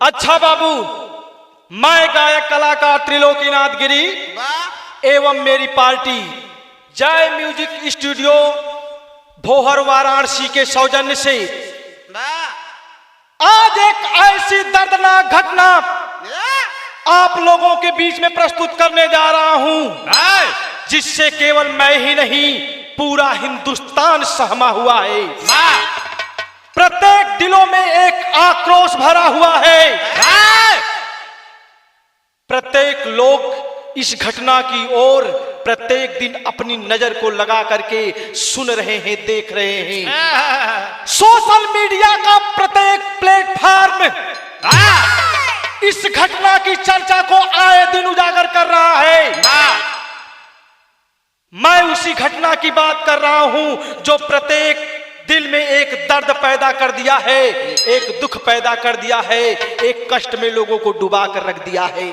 अच्छा बाबू, मैं गायक कलाकार त्रिलोकीनाथ गिरी एवं मेरी पार्टी जय म्यूजिक स्टूडियो भोहर वाराणसी के सौजन्य से आज एक ऐसी दर्दनाक घटना आप लोगों के बीच में प्रस्तुत करने जा रहा हूं, जिससे केवल मैं ही नहीं पूरा हिंदुस्तान सहमा हुआ है। प्रत्येक दिलों में एक आक्रोश भरा हुआ है। प्रत्येक लोग इस घटना की ओर प्रत्येक दिन अपनी नजर को लगा करके सुन रहे हैं, देख रहे हैं। सोशल मीडिया का प्रत्येक प्लेटफॉर्म इस घटना की चर्चा को आए दिन उजागर कर रहा है। मैं उसी घटना की बात कर रहा हूं जो प्रत्येक दिल में एक दर्द पैदा कर दिया है, एक दुख पैदा कर दिया है, एक कष्ट में लोगों को डुबा कर रख दिया है।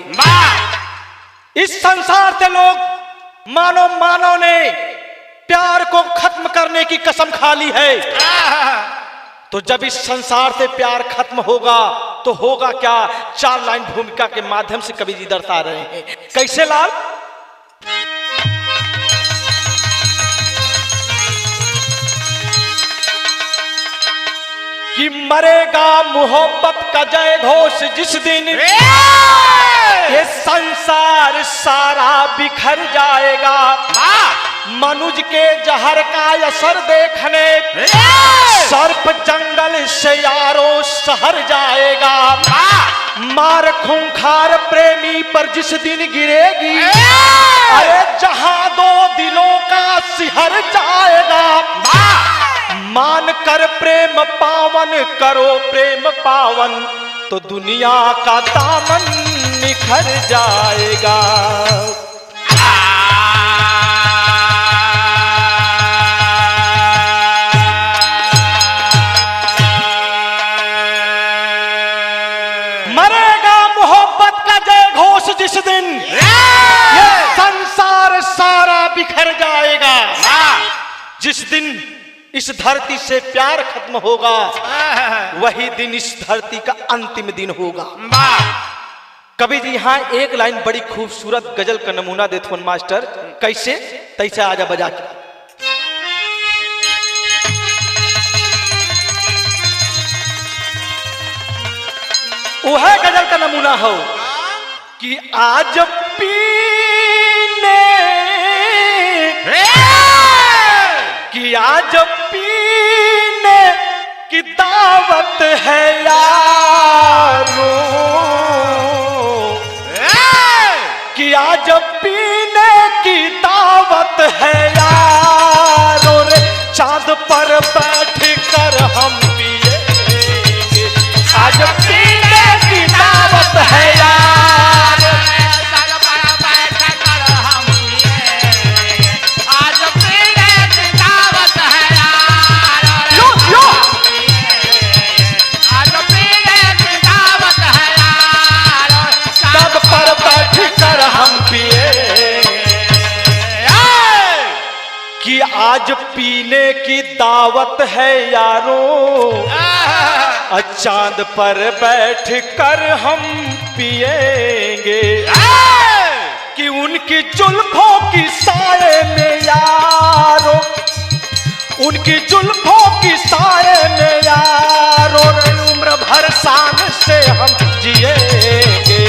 इस संसार से लोग मानव ने प्यार को खत्म करने की कसम खा ली है। तो जब इस संसार से प्यार खत्म होगा तो होगा क्या? 4 लाइन भूमिका के माध्यम से कवि जी दर्शा रहे हैं। कैसे लाल? कि मरेगा मोहब्बत का जय घोष जिस दिन ये संसार सारा बिखर जाएगा। मनुज के जहर का असर देखने सर्प जंगल से यारों शहर जाएगा। मार खूंखार प्रेमी पर जिस दिन गिरेगी, अरे जहां 2 दिलों का सिहर जाएगा। मान कर प्रेम पावन करो प्रेम पावन, तो दुनिया का दामन निखर जाएगा। मरेगा मोहब्बत का जय घोष जिस दिन ये संसार सारा बिखर जाएगा। जिस दिन इस धरती से प्यार खत्म होगा वही दिन इस धरती का अंतिम दिन होगा। कवि जी यहाँ एक लाइन बड़ी खूबसूरत गजल का नमूना देते हैं मास्टर। कैसे? तैसे आजा बजा के। वह गजल का नमूना हो कि आज पीने कि आज पीने की दावत है यारो, कि आज पीने की दावत है यारो रे। चांद पर बैठ कर हम पिएंगे, आज पीने की दावत है यारो। कि आज पीने की दावत है यारों, चांद पर बैठ कर हम पिएंगे। कि उनकी जुल्फों की साए में यारों, उनकी जुल्फों की साए में यारों उम्र भर शान से हम जिएंगे।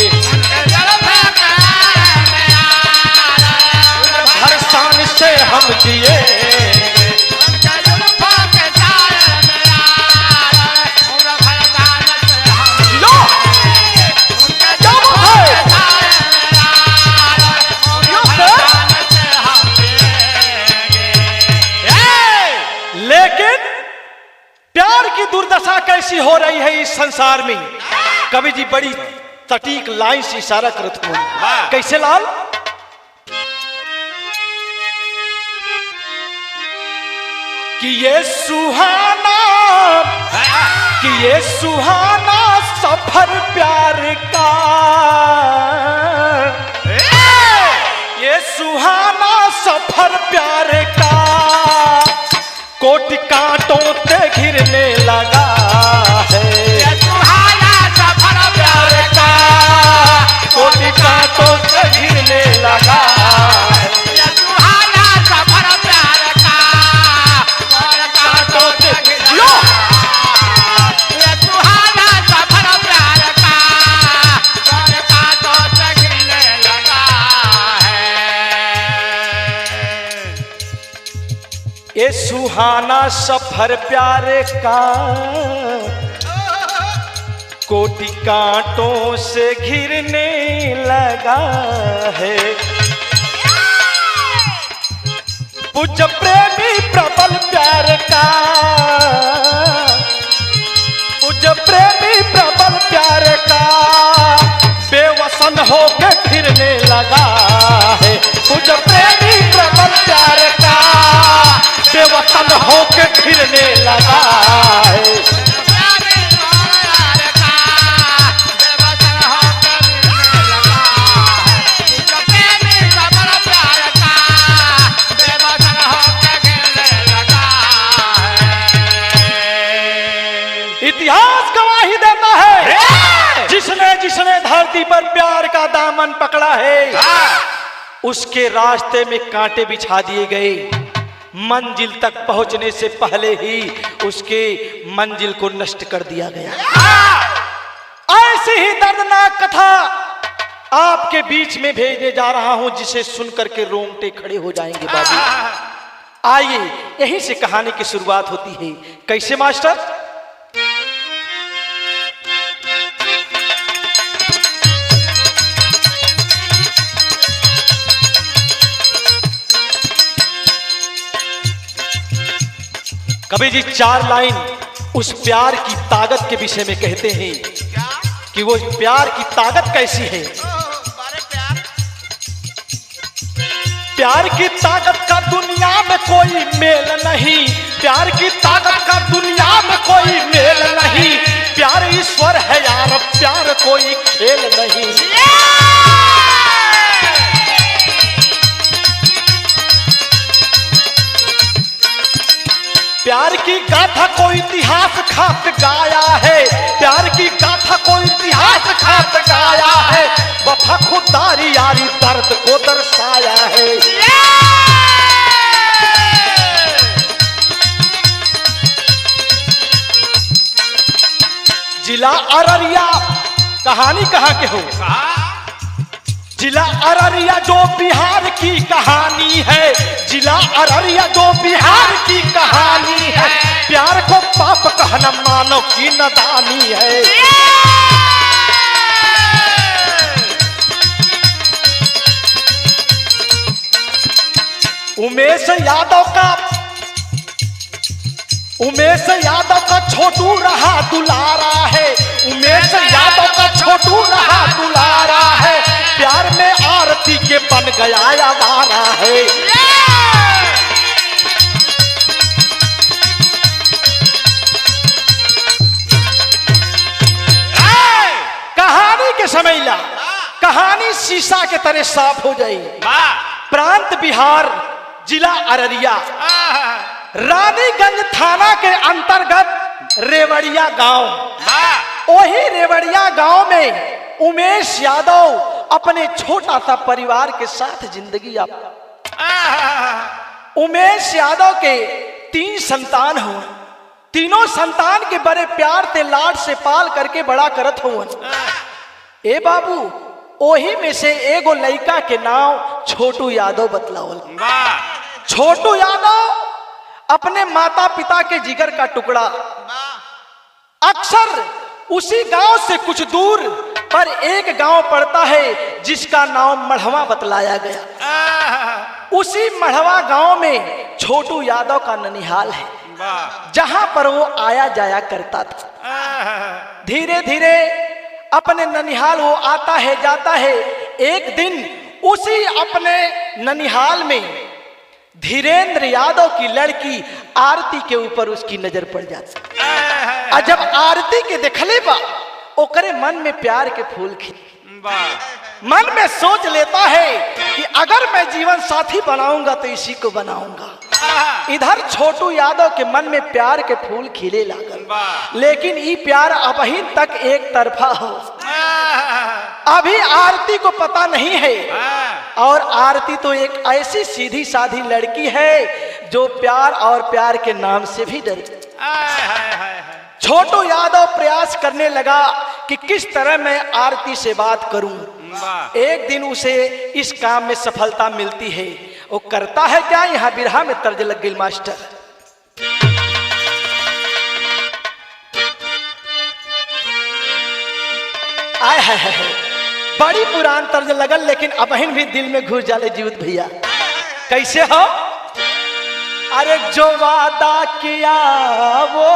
हर शान से हम जिए। लेकिन प्यार की दुर्दशा कैसी हो रही है इस संसार में? कवि जी बड़ी सटीक लाइन से इशारा करते हैं। कैसे लाल? कि ये सुहाना सफर प्यार का, ये सुहाना सफर प्यार का, कोटि कांटों से घिरने लगा है। ये सुहाना सफर प्यार ये सुहाना सफर प्यारे का कोटि कांटों से घिरने लगा है। पूज्य प्रेमी प्रबल प्यार का, पूज्य प्रेमी प्रबल प्यार का बेवसन होके फिरने लगा है। पूज्य प्रेमी प्रबल प्यार का बेवसन होके फिरने लगा है। इतिहास गवाही देता है जिसने जिसने धरती पर प्यार का दामन पकड़ा है उसके रास्ते में कांटे बिछा दिए गए। मंजिल तक पहुंचने से पहले ही उसके मंजिल को नष्ट कर दिया गया। ऐसी ही दर्दनाक कथा आपके बीच में भेजने जा रहा हूं जिसे सुनकर के रोंगटे खड़े हो जाएंगे बाबू। आइए यहीं से कहानी की शुरुआत होती है। कैसे मास्टर? कवि जी 4 लाइन उस प्यार की ताकत के विषय में कहते हैं कि वो प्यार की ताकत कैसी है। प्यार की ताकत का दुनिया में कोई मेल नहीं, प्यार की ताकत का दुनिया में कोई मेल नहीं। प्यार ईश्वर है यार, प्यार कोई खेल नहीं। प्यार की गाथा को इतिहास खात गाया है, प्यार की गाथा को इतिहास खात गाया है। वफा खुदारी यारी दर्द को दर्शाया है। जिला अररिया कहानी कहाँ के हो? जिला अररिया जो बिहार की कहानी है, जिला अररिया जो बिहार की कहानी है। प्यार को पाप कहना मानव की नादानी है। उमेश यादव का छोटू रहा दुलारा है, उमेश यादव का छोटू रहा दुलारा है। प्यार में आरती के बन गया आवारा है। कहानी के समैला, कहानी शीशा के तरह साफ हो जाए। प्रांत बिहार, जिला अररिया, रानीगंज थाना के अंतर्गत रेवड़िया गांव। वही रेवड़िया गांव में उमेश यादव अपने छोटा सा परिवार के साथ जिंदगी उमेश यादव के 3 संतान हो। तीनों संतान के बड़े प्यार से लाड से पाल करके बड़ा करत हो। ए बाबू, ओही में से एगो लड़का के नाम छोटू यादव बतलावल। छोटू यादव अपने माता पिता के जिगर का टुकड़ा। अक्सर उसी गांव से कुछ दूर पर एक गांव पड़ता है जिसका नाम मढ़वा बतलाया गया। उसी मढ़वा गांव में छोटू यादव का ननिहाल है, जहां पर वो आया जाया करता था। धीरे धीरे अपने ननिहाल वो आता है जाता है। एक दिन उसी अपने ननिहाल में धीरेन्द्र यादव की लड़की आरती के ऊपर उसकी नजर पड़ जाती। और जब आरती के देखले बा ओकरे मन में प्यार के फूल खिले। मन में सोच लेता है कि अगर मैं जीवन साथी बनाऊंगा तो इसी को बनाऊंगा। इधर छोटू यादव के मन में प्यार के फूल खिले लागल, लेकिन ये प्यार अभी तक एक तरफा हो। अभी आरती को पता नहीं है, और आरती तो एक ऐसी सीधी साधी लड़की है जो प्यार और प्यार के नाम से भी डरती। छोटू यादव प्रयास करने लगा कि किस तरह मैं आरती से बात करूं। एक दिन उसे इस काम में सफलता मिलती है। वो करता है क्या, यहाँ बिरहा में तर्ज लग गई मास्टर। आय है बड़ी पुरान तर्ज लगल, लेकिन अबहिन भी दिल में घुस जाले जीवित भैया। कैसे हो? अरे जो वादा किया वो,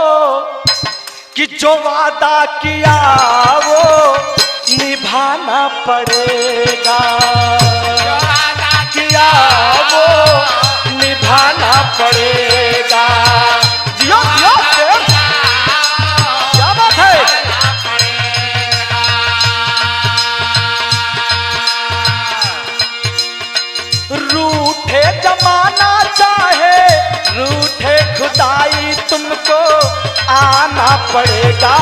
कि जो वादा किया वो निभाना पड़ेगा, जो वादा किया वो निभाना पड़ेगा। जियो जियो क्या बात है। रूठे जमाना चाहे रूठे खुदाई तुमको आना पड़ेगा,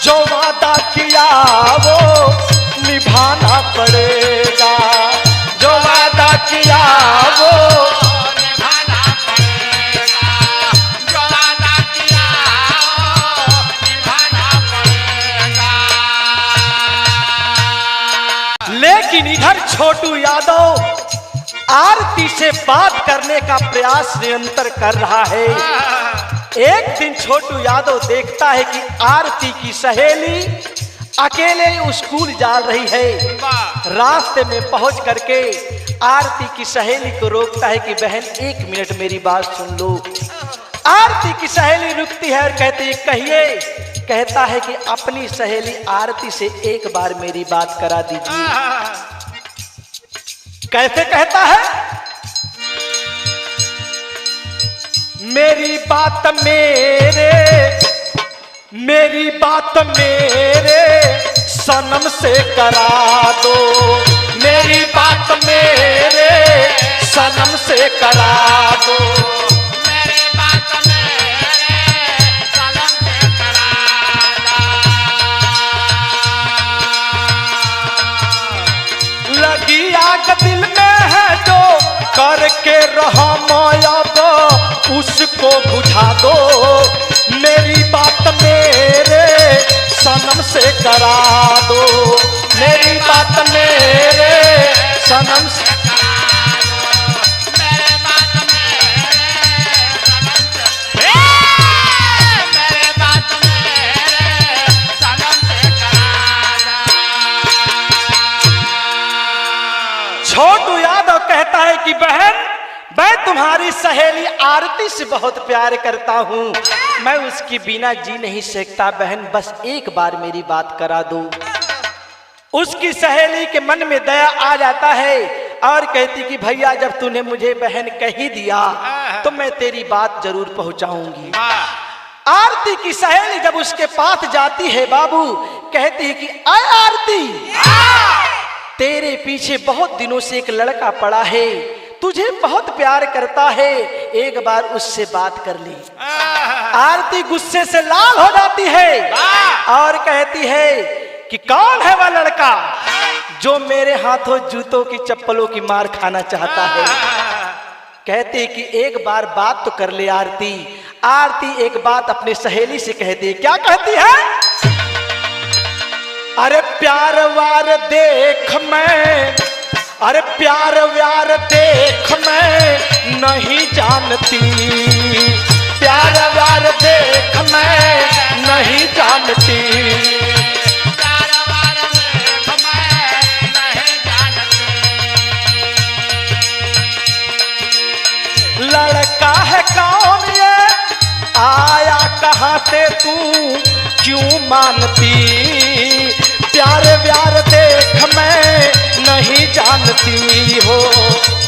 जो वादा किया वो निभाना पड़ेगा, जो वादा किया वो निभाना पड़ेगा, जो वादा किया वो निभाना पड़ेगा। लेकिन इधर छोटू यादव आरती से बात करने का प्रयास निरंतर कर रहा है। एक दिन छोटू यादव देखता है कि आरती की सहेली अकेले स्कूल जा रही है। रास्ते में पहुंच करके आरती की सहेली को रोकता है कि बहन 1 मिनट मेरी बात सुन लो। आरती की सहेली रुकती है और कहती है कहिए। कहता है कि अपनी सहेली आरती से एक बार मेरी बात करा दीजिए। कैसे कहता है? मेरी बात मेरे सनम से करा दो, मेरी बात मेरे सनम से करा दो, मेरी बात मेरे सनम से करा दो। लगी आग दिल में है जो करके रहा मायाब उसको बुझा दो, मेरी बात मेरे सनम से करा दो, मेरी बात मेरे सनम से करा दो, मेरी बात मेरे सनम से, मेरी बात मेरे सनम से करा दो। छोटू यादव कहता है कि बहन मैं तुम्हारी सहेली आरती से बहुत प्यार करता हूँ, मैं उसकी बिना जी नहीं सकता बहन, बस एक बार मेरी बात करा दो। उसकी सहेली के मन में दया आ जाता है और कहती कि भैया जब तूने मुझे बहन कह ही दिया तो मैं तेरी बात जरूर पहुंचाऊंगी। आरती की सहेली जब उसके पास जाती है बाबू, कहती है कि आय आरती, तेरे पीछे बहुत दिनों से एक लड़का पड़ा है, तुझे बहुत प्यार करता है, एक बार उससे बात कर ली। आरती गुस्से से लाल हो जाती है और कहती है कि कौन है वह लड़का जो मेरे हाथों जूतों की चप्पलों की मार खाना चाहता है। कहती कि एक बार बात तो कर ले आरती। आरती एक बात अपने सहेली से कहती है। क्या कहती है? अरे प्यार वार देख मैं, अरे प्यार व्यार देख मैं नहीं जानती, प्यार व्यार देख मैं नहीं जानती, प्यार व्यार देख मैं नहीं जानती। लड़का है कौन ये, आया कहाँ से तू क्यों मानती, प्यार व्यार देख मैं नहीं जानती हो,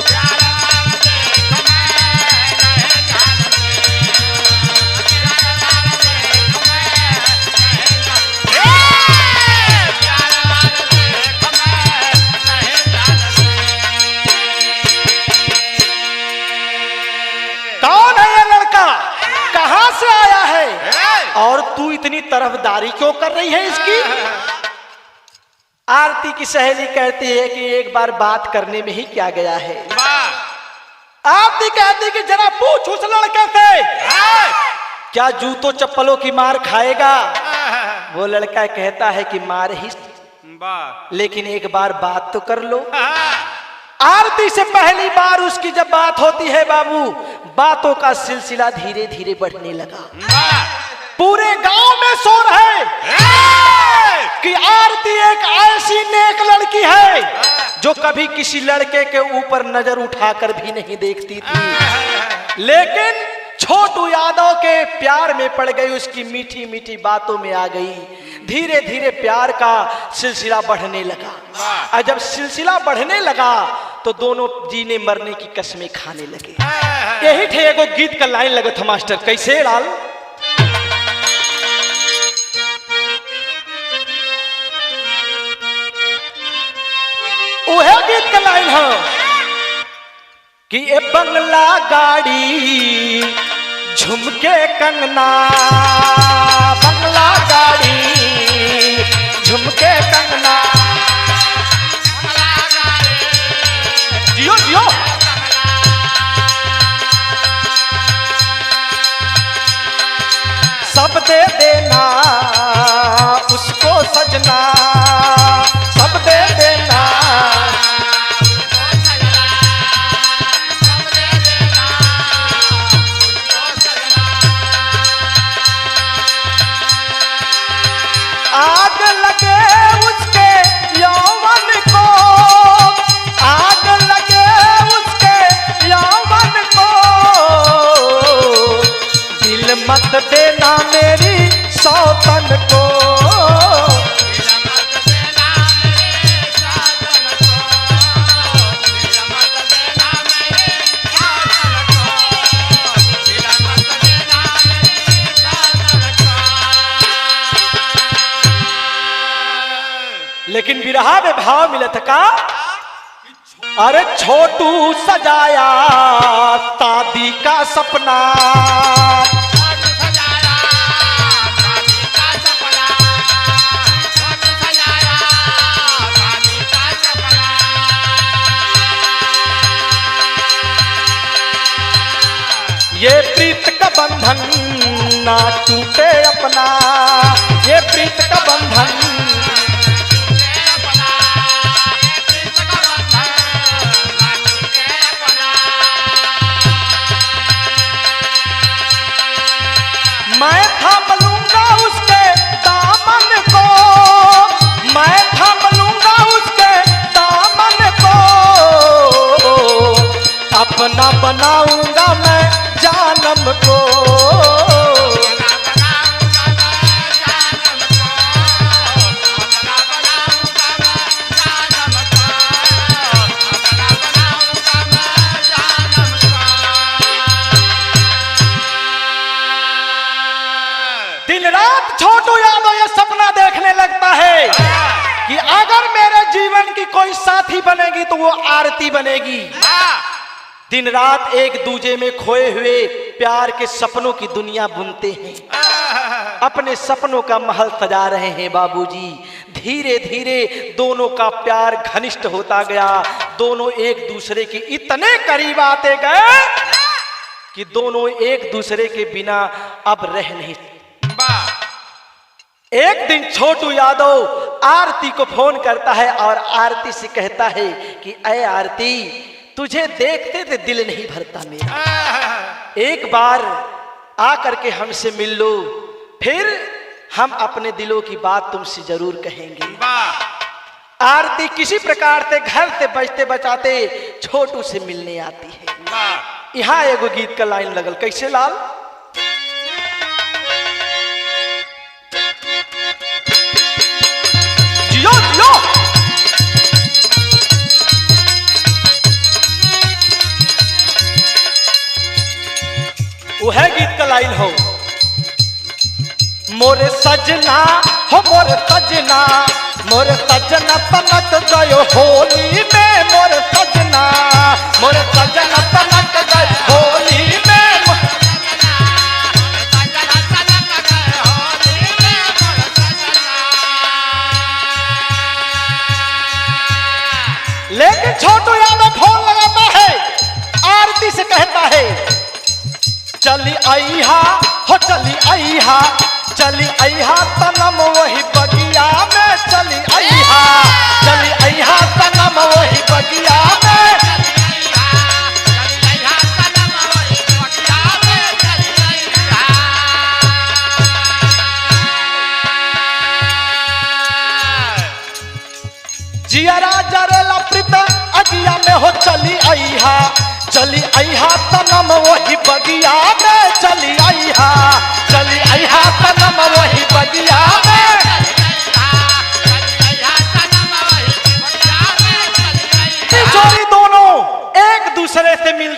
प्यार व्यार देख मैं नहीं जानती, प्यार व्यार देख मैं नहीं जानती, प्यार व्यार देख मैं नहीं जानती। कौन है ये लड़का, कहाँ से आया है और तू इतनी तरफदारी क्यों कर रही है इसकी? आरती की सहेली कहती है कि एक बार बात करने में ही क्या गया है। आरती कहती है कि जरा पूछ उस लड़के से क्या जूतों चप्पलों की मार खाएगा। वो लड़का कहता है कि मार ही, लेकिन एक बार बात तो कर लो। आरती से पहली बार उसकी जब बात होती है बाबू, बातों का सिलसिला धीरे धीरे बढ़ने लगा। पूरे गांव में शोर है कि आरती एक ऐसी नेक लड़की है जो कभी किसी लड़के के ऊपर नजर उठाकर भी नहीं देखती थी, लेकिन छोटू यादव के प्यार में पड़ गई, उसकी मीठी मीठी बातों में आ गई। धीरे धीरे प्यार का सिलसिला बढ़ने लगा, और जब सिलसिला बढ़ने लगा तो दोनों जीने मरने की कसमें खाने लगे। यही थे एगो गीत का लाइन लगा था मास्टर, कैसे लाल? वह गीत का लाइन है कि ए बंगला गाड़ी झुमके कंगना, बंगला गाड़ी झुमके कंगना, जियो जियो। सब दे देना उसको सजना, सब दे देना। आग लगे उसके यौवन को, आग लगे उसके यौवन को, दिल मत देना मेरी सौतन को, दिल मत देना मेरे सौतन को, दिल मत देना मेरे सौतन को, दिल मत देना मेरे सौतन को। लेकिन बिरहा में भाव मिलत का, अरे छोटू सजाया शादी का सपना, छोटू सजाया शादी का सपना, छोटू सजाया शादी का सपना। ये प्रीत का बंधन ना टूटे अपना, ये प्रीत का बंधन मैं थाम लूंगा उसके दामन को, मैं थाम लूंगा उसके दामन को, अपना बनाऊंगा मैं जानम को, दिन रात छोटू यादव ये सपना देखने लगता है कि अगर मेरे जीवन की कोई साथी बनेगी तो वो आरती बनेगी। दिन रात एक दूजे में खोए हुए प्यार के सपनों की दुनिया बुनते हैं, अपने सपनों का महल सजा रहे हैं बाबूजी। धीरे धीरे दोनों का प्यार घनिष्ठ होता गया, दोनों एक दूसरे के इतने करीब आते गए कि दोनों एक दूसरे के बिना अब रह नहीं। एक दिन छोटू यादव आरती को फोन करता है और आरती से कहता है कि ऐ आरती, तुझे देखते थे दिल नहीं भरता मेरा, एक बार आकर के हमसे मिल लो, फिर हम अपने दिलों की बात तुमसे जरूर कहेंगे। आरती किसी प्रकार से घर से बचते बचाते छोटू से मिलने आती है। यहाँ एगो गीत का लाइन लगल, कैसे लाल? जियो जियो। वह गीत का लाइन हो, मोरे सजना हो मोरे सजना, मोरे सजना तनक गयो होली में, मोरे सजना, मोरे सजना तनक गयो होली में, लेकिन छोटू यादव फोन लगाता है, आरती से कहता है चली आईहा हो चली आईहा, चली आईहा तनम वही बगिया में, चली आईहा, चली आईहा तनम वही बगिया में।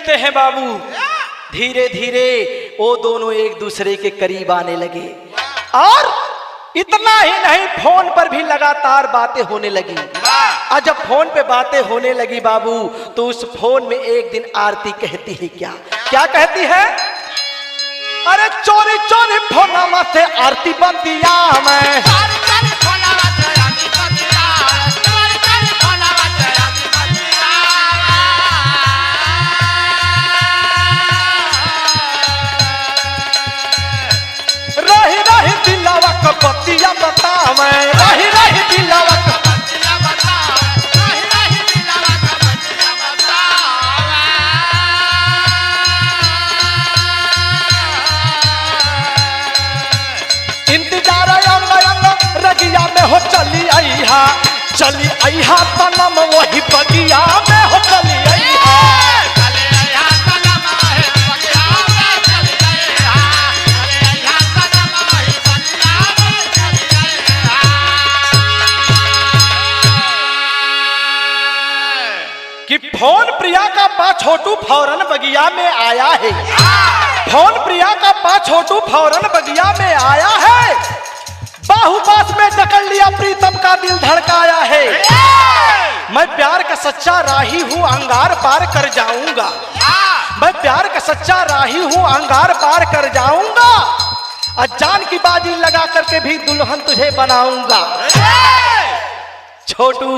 मिलते हैं बाबू। धीरे धीरे वो दोनों एक दूसरे के करीब आने लगे और इतना ही नहीं, फोन पर भी लगातार बातें होने लगी। और जब फोन पे बातें होने लगी बाबू, तो उस फोन में एक दिन आरती कहती है, क्या क्या कहती है? अरे चोरी चोरी फोनमा से आरती बतिया मैं, रही रही दिलावा का बतिया बता मैं, रही रही दिलावा का बतिया बता, रही रही दिलावा का बतिया बता। इंतजार अंग अंग रगिया में हो चली आईहा, चली आईहा तनम वही बगिया में हो चली आईहा, कि फोन प्रिया का पा छोटू फौरन बगिया में आया है, फोन प्रिया का पा छोटू फौरन बगिया में आया है, बाहुपास में जकड़ लिया प्रीतम का दिल धड़काया है। मैं प्यार का सच्चा राही हूँ अंगार पार कर जाऊंगा, मैं प्यार का सच्चा राही हूँ अंगार पार कर जाऊंगा, और जान की बाजी लगा करके भी दुल्हन तुझे बनाऊंगा। छोटू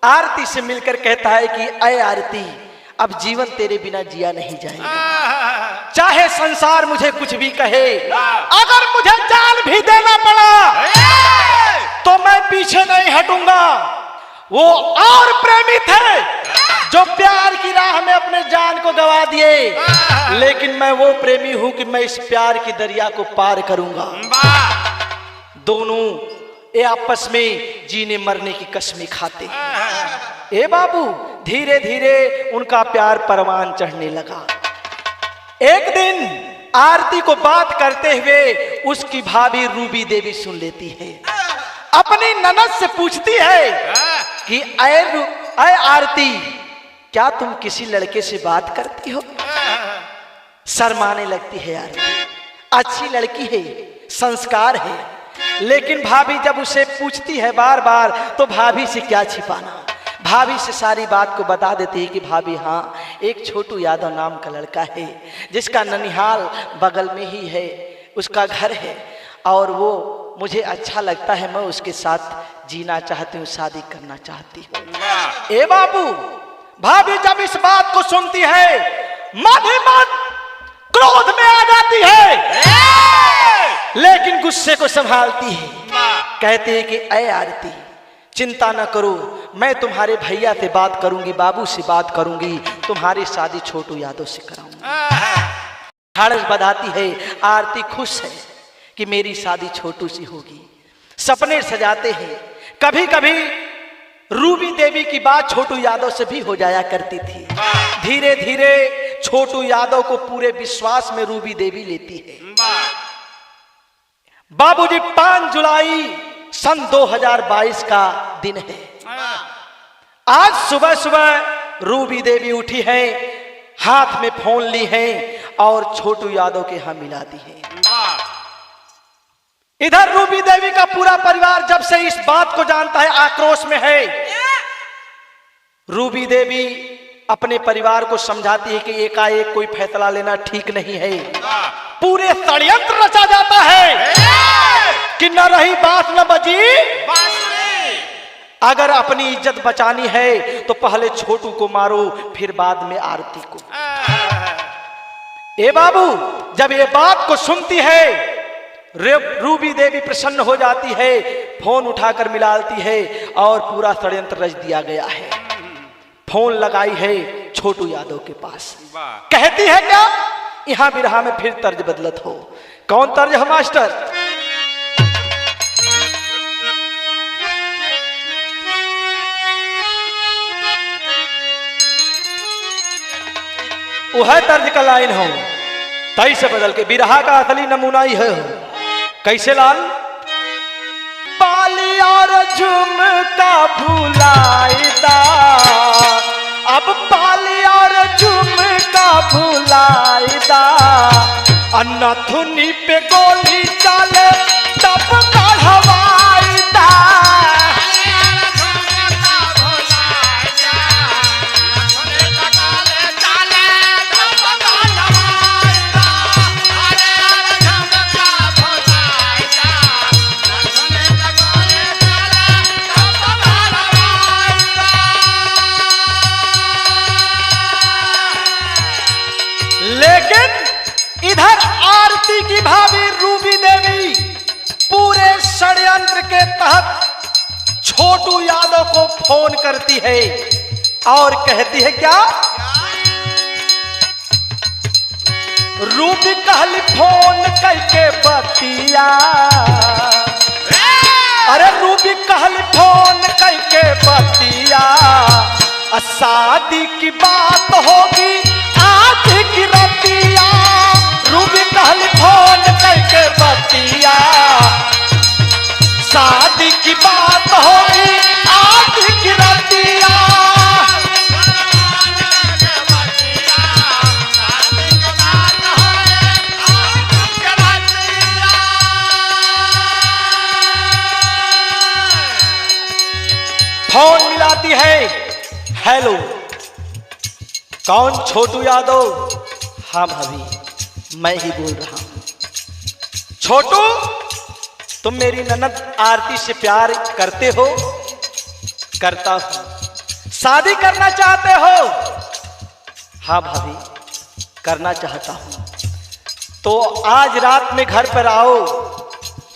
आरती से मिलकर कहता है कि अय आरती, अब जीवन तेरे बिना जिया नहीं जाएगा, चाहे संसार मुझे कुछ भी कहे, अगर मुझे जान भी देना पड़ा तो मैं पीछे नहीं हटूंगा। वो और प्रेमी थे जो प्यार की राह में अपने जान को गवा दिए, लेकिन मैं वो प्रेमी हूं कि मैं इस प्यार की दरिया को पार करूंगा। दोनों ये आपस में जीने मरने की कसमें खाते। ए बाबू, धीरे धीरे उनका प्यार परवान चढ़ने लगा। एक दिन आरती को बात करते हुए उसकी भाभी रूबी देवी सुन लेती है, अपनी ननद से पूछती है कि अय आरती, क्या तुम किसी लड़के से बात करती हो? शर्माने लगती है आरती, अच्छी लड़की है, संस्कार है, लेकिन भाभी जब उसे पूछती है बार बार, तो भाभी से क्या छिपाना, भाभी से सारी बात को बता देती है कि भाभी हाँ, एक छोटू यादव नाम का लड़का है जिसका ननिहाल बगल में ही है, उसका घर है, और वो मुझे अच्छा लगता है, मैं उसके साथ जीना चाहती हूँ, शादी करना चाहती हूँ। ए बाबू, भाभी जब इस बात को सुनती है, मन ही मन क्रोध में आ जाती है, लेकिन गुस्से को संभालती है। कहती है कि अय आरती, चिंता न करो, मैं तुम्हारे भैया से बात करूंगी, बाबू से बात करूंगी, तुम्हारी शादी छोटू यादव से कराऊंगी। ढाढ़स बंधाती है, आरती खुश है कि मेरी शादी छोटू से होगी। सपने सजाते हैं, कभी कभी रूबी देवी की बात छोटू यादव से भी हो जाया करती थी। धीरे धीरे छोटू यादव को पूरे विश्वास में रूबी देवी लेती है। बाबूजी, 5 जुलाई सन 2022 का दिन है। आज सुबह सुबह रूबी देवी उठी है, हाथ में फोन ली है और छोटू यादव के यहां मिला दी है। इधर रूबी देवी का पूरा परिवार जब से इस बात को जानता है, आक्रोश में है। रूबी देवी अपने परिवार को समझाती है कि एकाएक कोई फैसला लेना ठीक नहीं है, पूरे षड्यंत्र रचा जाता है कि न रही बात न बजी बांसुरी। अगर अपनी इज्जत बचानी है तो पहले छोटू को मारो, फिर बाद में आरती को। ए बाबू, जब ये बात को सुनती है, रूबी देवी प्रसन्न हो जाती है, फोन उठाकर मिलाती है और पूरा षड्यंत्र रच दिया गया है। फोन लगाई है छोटू यादव के पास, कहती है क्या? यहां बिरहा में फिर तर्ज बदलत हो। कौन तर्ज है मास्टर? वह तर्ज का लाइन हो, तई से बदल के बिरहा का असली नमूना ही है। कैसे लाल? बाली और झुमका भुलाईदा, अब बाली और झुमका अन्नथुनी पे गोली चाले तब हवाई दा। लेकिन इधर आरती की भाभी रूबी देवी पूरे षड्यंत्र के तहत छोटू यादव को फोन करती है और कहती है क्या? रूबी कहली फोन करके बतिया, अरे रूबी कहली फोन करके बतिया, शादी की बात होगी आज की रतिया। रूबी कहली फोन करके बतिया, शादी की बात होगी आज की रतिया। फोन मिलाती है। हेलो, कौन? छोटू यादव? हाँ भाभी, मैं ही बोल रहा हूं। छोटू, तुम मेरी ननद आरती से प्यार करते हो? करता हूं। शादी करना चाहते हो? हाँ भाभी, करना चाहता हूं। तो आज रात में घर पर आओ,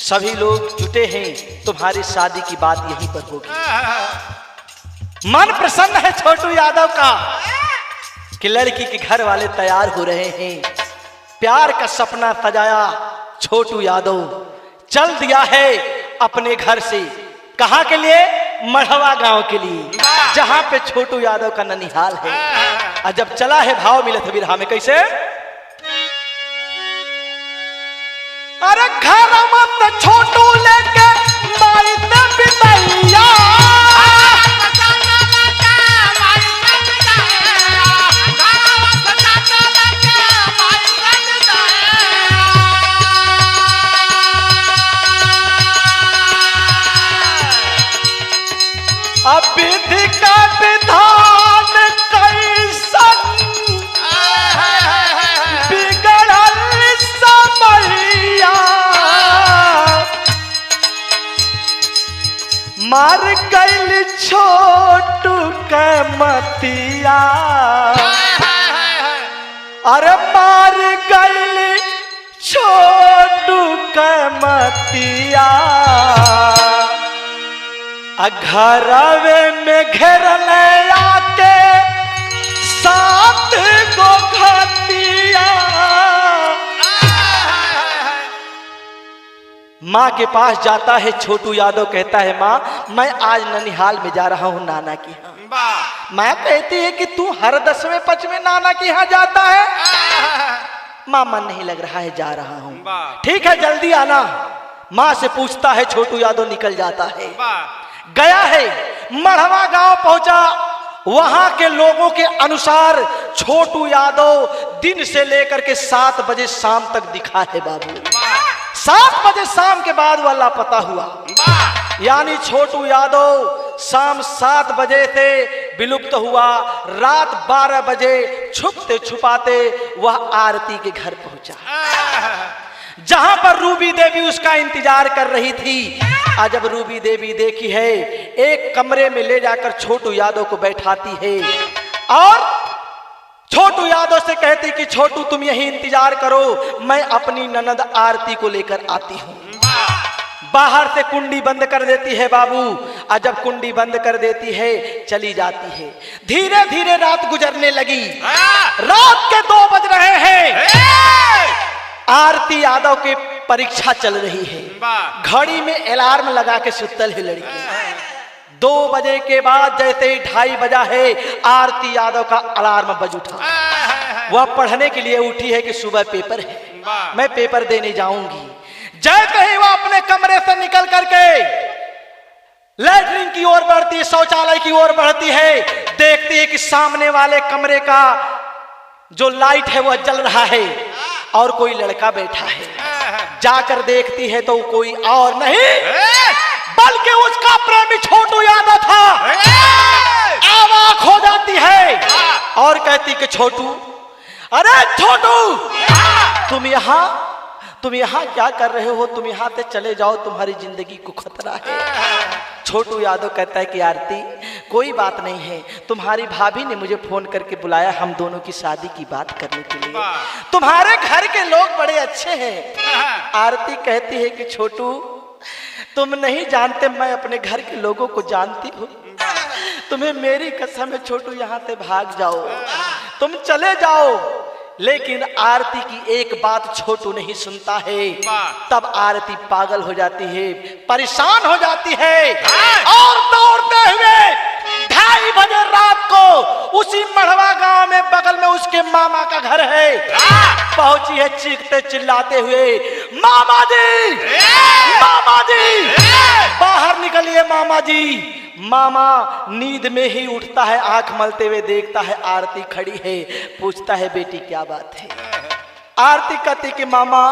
सभी लोग जुटे हैं, तुम्हारी शादी की बात यहीं पर होगी। मन प्रसन्न है छोटू यादव का कि लड़की के घर वाले तैयार हो रहे हैं। प्यार का सपना सजाया छोटू यादव चल दिया है अपने घर से। कहां के लिए? मढ़वा गांव के लिए, जहां पे छोटू यादव का ननिहाल है। और जब चला है, भाव मिलत बिरहा में कैसे? अरे घर मत छोटू लेके माई से बिदैया, अब विधि का विधान कैसन बिगड़ल समैया, मार गइल छोटू के मतिया, अरे मार गइल छोटू के मतिया। घरवे में घेरल आके सात गो घतिया। माँ के पास जाता है छोटू यादव, कहता है माँ मैं आज ननिहाल में जा रहा हूँ नाना के यहाँ। माँ कहती है कि तू हर 10वें 5वें नाना के यहाँ जाता है? माँ मन नहीं लग रहा है, जा रहा हूँ। ठीक है जल्दी आना। माँ से पूछता है, छोटू यादव निकल जाता है। गया है, मढ़वा गांव पहुंचा। वहां के लोगों के अनुसार छोटू यादव दिन से लेकर के 7 बजे शाम तक दिखा है बाबू। 7 बजे शाम के बाद वो लापता हुआ। यानी छोटू यादव शाम 7 बजे से विलुप्त हुआ। रात 12 बजे छुपते छुपाते वह आरती के घर पहुंचा, जहां पर रूबी देवी उसका इंतजार कर रही थी। आज जब रूबी देवी देखी है, एक कमरे में ले जाकर छोटू यादव को बैठाती है और छोटू यादव से कहती कि छोटू तुम यहीं इंतजार करो, मैं अपनी ननद आरती को लेकर आती हूं। बाहर से कुंडी बंद कर देती है बाबू। और जब कुंडी बंद कर देती है, चली जाती है। धीरे धीरे रात गुजरने लगी। रात के 2 बज रहे हैं। आरती यादव की परीक्षा चल रही है। घड़ी में अलार्म लगा के सुतल है लड़की। 2 बजे के बाद जैसे ही 2:30 बजा है, आरती यादव का अलार्म बज उठा। वह पढ़ने के लिए उठी है कि सुबह पेपर है, मैं पेपर देने जाऊंगी। जैसे ही वह अपने कमरे से निकल करके लैट्रिन की ओर बढ़ती है, शौचालय की ओर बढ़ती है, देखती है कि सामने वाले कमरे का जो लाइट है वह जल रहा है और कोई लड़का बैठा है। जाकर देखती है तो कोई और नहीं बल्कि उसका प्रेमी छोटू यादव था। अवाक हो जाती है और कहती कि छोटू, अरे छोटू, तुम यहाँ क्या कर रहे हो? तुम यहाँ से चले जाओ, तुम्हारी जिंदगी को खतरा है। छोटू यादव कहता है कि आरती कोई बात नहीं है, तुम्हारी भाभी ने मुझे फोन करके बुलाया हम दोनों की शादी की बात करने के लिए। तुम्हारे घर के लोग बड़े अच्छे हैं। आरती कहती है कि छोटू तुम नहीं जानते, मैं अपने घर के लोगों को जानती हूँ। तुम्हें मेरी कसम है छोटू, यहाँ से भाग जाओ, तुम चले जाओ। लेकिन आरती की एक बात छोटू नहीं सुनता है। तब आरती पागल हो जाती है, परेशान हो जाती है और दौड़ते हुए 2:30 बजे रात को उसी मढ़वा गांव में बगल में उसके मामा का घर है, पहुंची है चीखते चिल्लाते हुए, मामा जी, मामा जी, बाहर निकलिए मामा जी। मामा नींद में ही उठता है, आंख मलते हुए देखता है आरती खड़ी है, पूछता है बेटी क्या बात है? आरती कहती कि मामा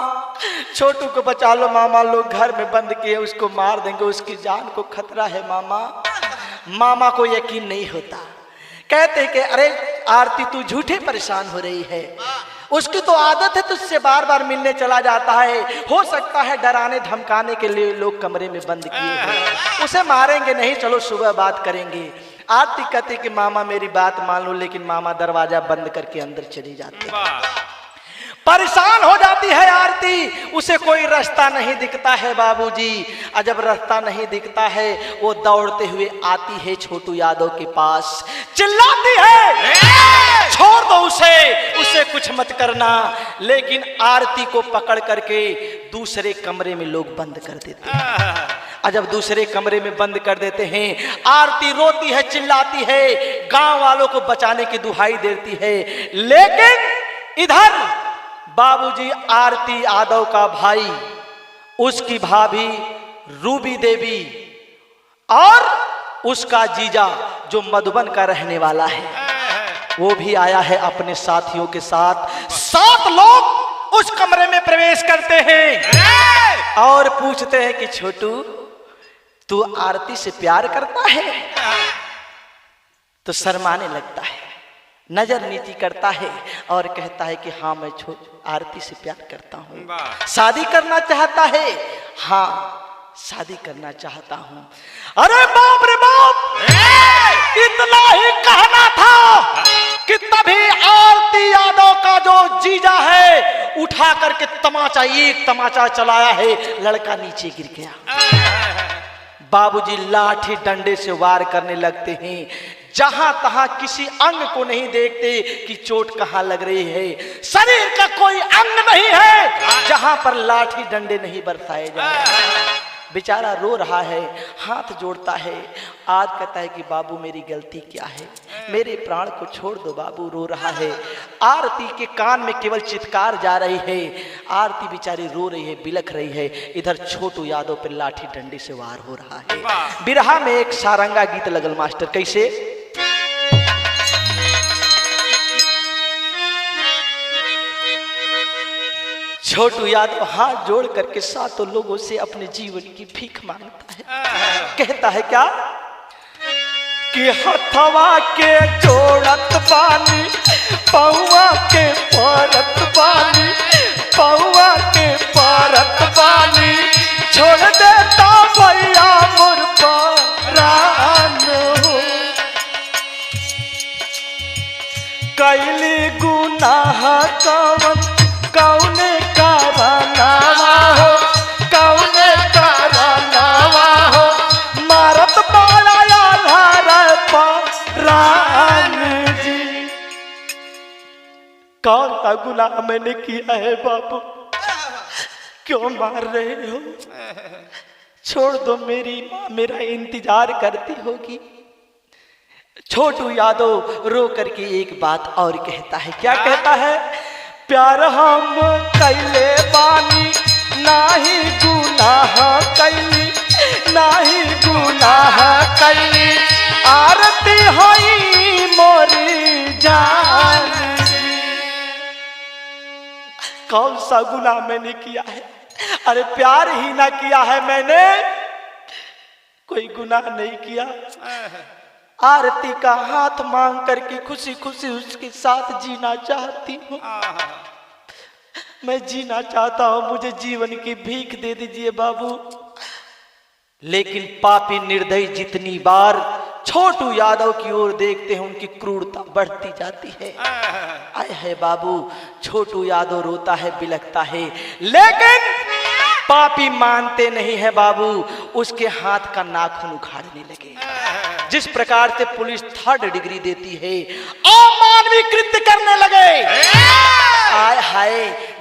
छोटू को बचा लो, मामा लोग घर में बंद किए, उसको मार देंगे, उसकी जान को खतरा है मामा। मामा को यकीन नहीं होता, कहते कि अरे आरती तू झूठे परेशान हो रही है, उसकी तो आदत है तुझसे बार बार मिलने चला जाता है, हो सकता है डराने धमकाने के लिए लोग कमरे में बंद किए हैं, उसे मारेंगे नहीं, चलो सुबह बात करेंगे। आरती कहती कि मामा मेरी बात मान लो, लेकिन मामा दरवाजा बंद करके अंदर चली जाती है। परेशान हो जाती है आरती, उसे कोई रास्ता नहीं दिखता है बाबूजी। और जब रास्ता नहीं दिखता है वो दौड़ते हुए आती है छोटू यादव के पास, चिल्लाती है छोड़ दो उसे कुछ मत करना। लेकिन आरती को पकड़ करके दूसरे कमरे में लोग बंद कर देते हैं। और जब दूसरे कमरे में बंद कर देते हैं, आरती रोती है, चिल्लाती है, गांव वालों को बचाने की दुहाई देती है। लेकिन इधर बाबूजी आरती यादव का भाई, उसकी भाभी रूबी देवी और उसका जीजा जो मधुबन का रहने वाला है, वो भी आया है अपने साथियों के साथ। 7 लोग उस कमरे में प्रवेश करते हैं और पूछते हैं कि छोटू तू आरती से प्यार करता है? तो शर्माने लगता है, नजर नीची करता है और कहता है कि हाँ मैं आरती से प्यार करता हूँ। शादी करना चाहता है? हाँ शादी करना चाहता हूँ। अरे बाप रे बाप, इतना ही कहना था कि तभी आरती यादव का जो जीजा है उठा करके तमाचा, एक तमाचा चलाया है, लड़का नीचे गिर गया। बाबूजी लाठी डंडे से वार करने लगते हैं, जहां तहां किसी अंग को नहीं देखते कि चोट कहां लग रही है। शरीर का कोई अंग नहीं है जहां पर लाठी डंडे नहीं बरसाए जा रहे। बेचारा रो रहा है, हाथ जोड़ता है, आज कहता है कि बाबू मेरी गलती क्या है, मेरे प्राण को छोड़ दो बाबू, रो रहा है। आरती के कान में केवल चित्कार जा रही है, आरती बेचारी रो रही है, बिलख रही है। इधर छोटू यादव पर लाठी डंडी से वार हो रहा है। बिरहा में एक सारंगा गीत लगल मास्टर, कैसे? छोटू यादव हाथ जोड़ करके 7 लोगों से अपने जीवन की भीख मांगता है। कहता है क्या कि हथवा के जोड़त बानी, पौआ के परत बानी, पौआ के परत बानी, छोड़ देता भैया मोर परान हो। कैली गुनाह कवन कौने कारनामा हो, कौने कारनामा हो, मारत बाला यार परान जी। कौन सा गुनाह मैंने किया है बाबू, क्यों मार रहे हो? छोड़ दो, मेरी माँ मेरा इंतजार करती होगी। छोटू यादव रो करके एक बात और कहता है, क्या कहता है? प्यार हम कैले बानी, नाही गुनाह कैली, नाही गुनाह कैली, आरती होई मोरी जान। कौन सा गुनाह मैंने किया है? अरे प्यार ही ना किया है मैंने, कोई गुनाह नहीं किया। आरती का हाथ मांग करके खुशी खुशी उसके साथ जीना चाहती हूँ। मैं जीना चाहता हूँ, मुझे जीवन की भीख दे दीजिए बाबू। लेकिन पापी निर्दयी जितनी बार छोटू यादव की ओर देखते हैं उनकी क्रूरता बढ़ती जाती है। आए है बाबू, छोटू यादव रोता है, बिलखता है, लेकिन पापी मानते नहीं है बाबू। उसके हाथ का नाखून उखाड़ने लगे। जिस प्रकार से पुलिस 3rd डिग्री देती है, अमानवीय कृत्य करने लगे। आय हाय,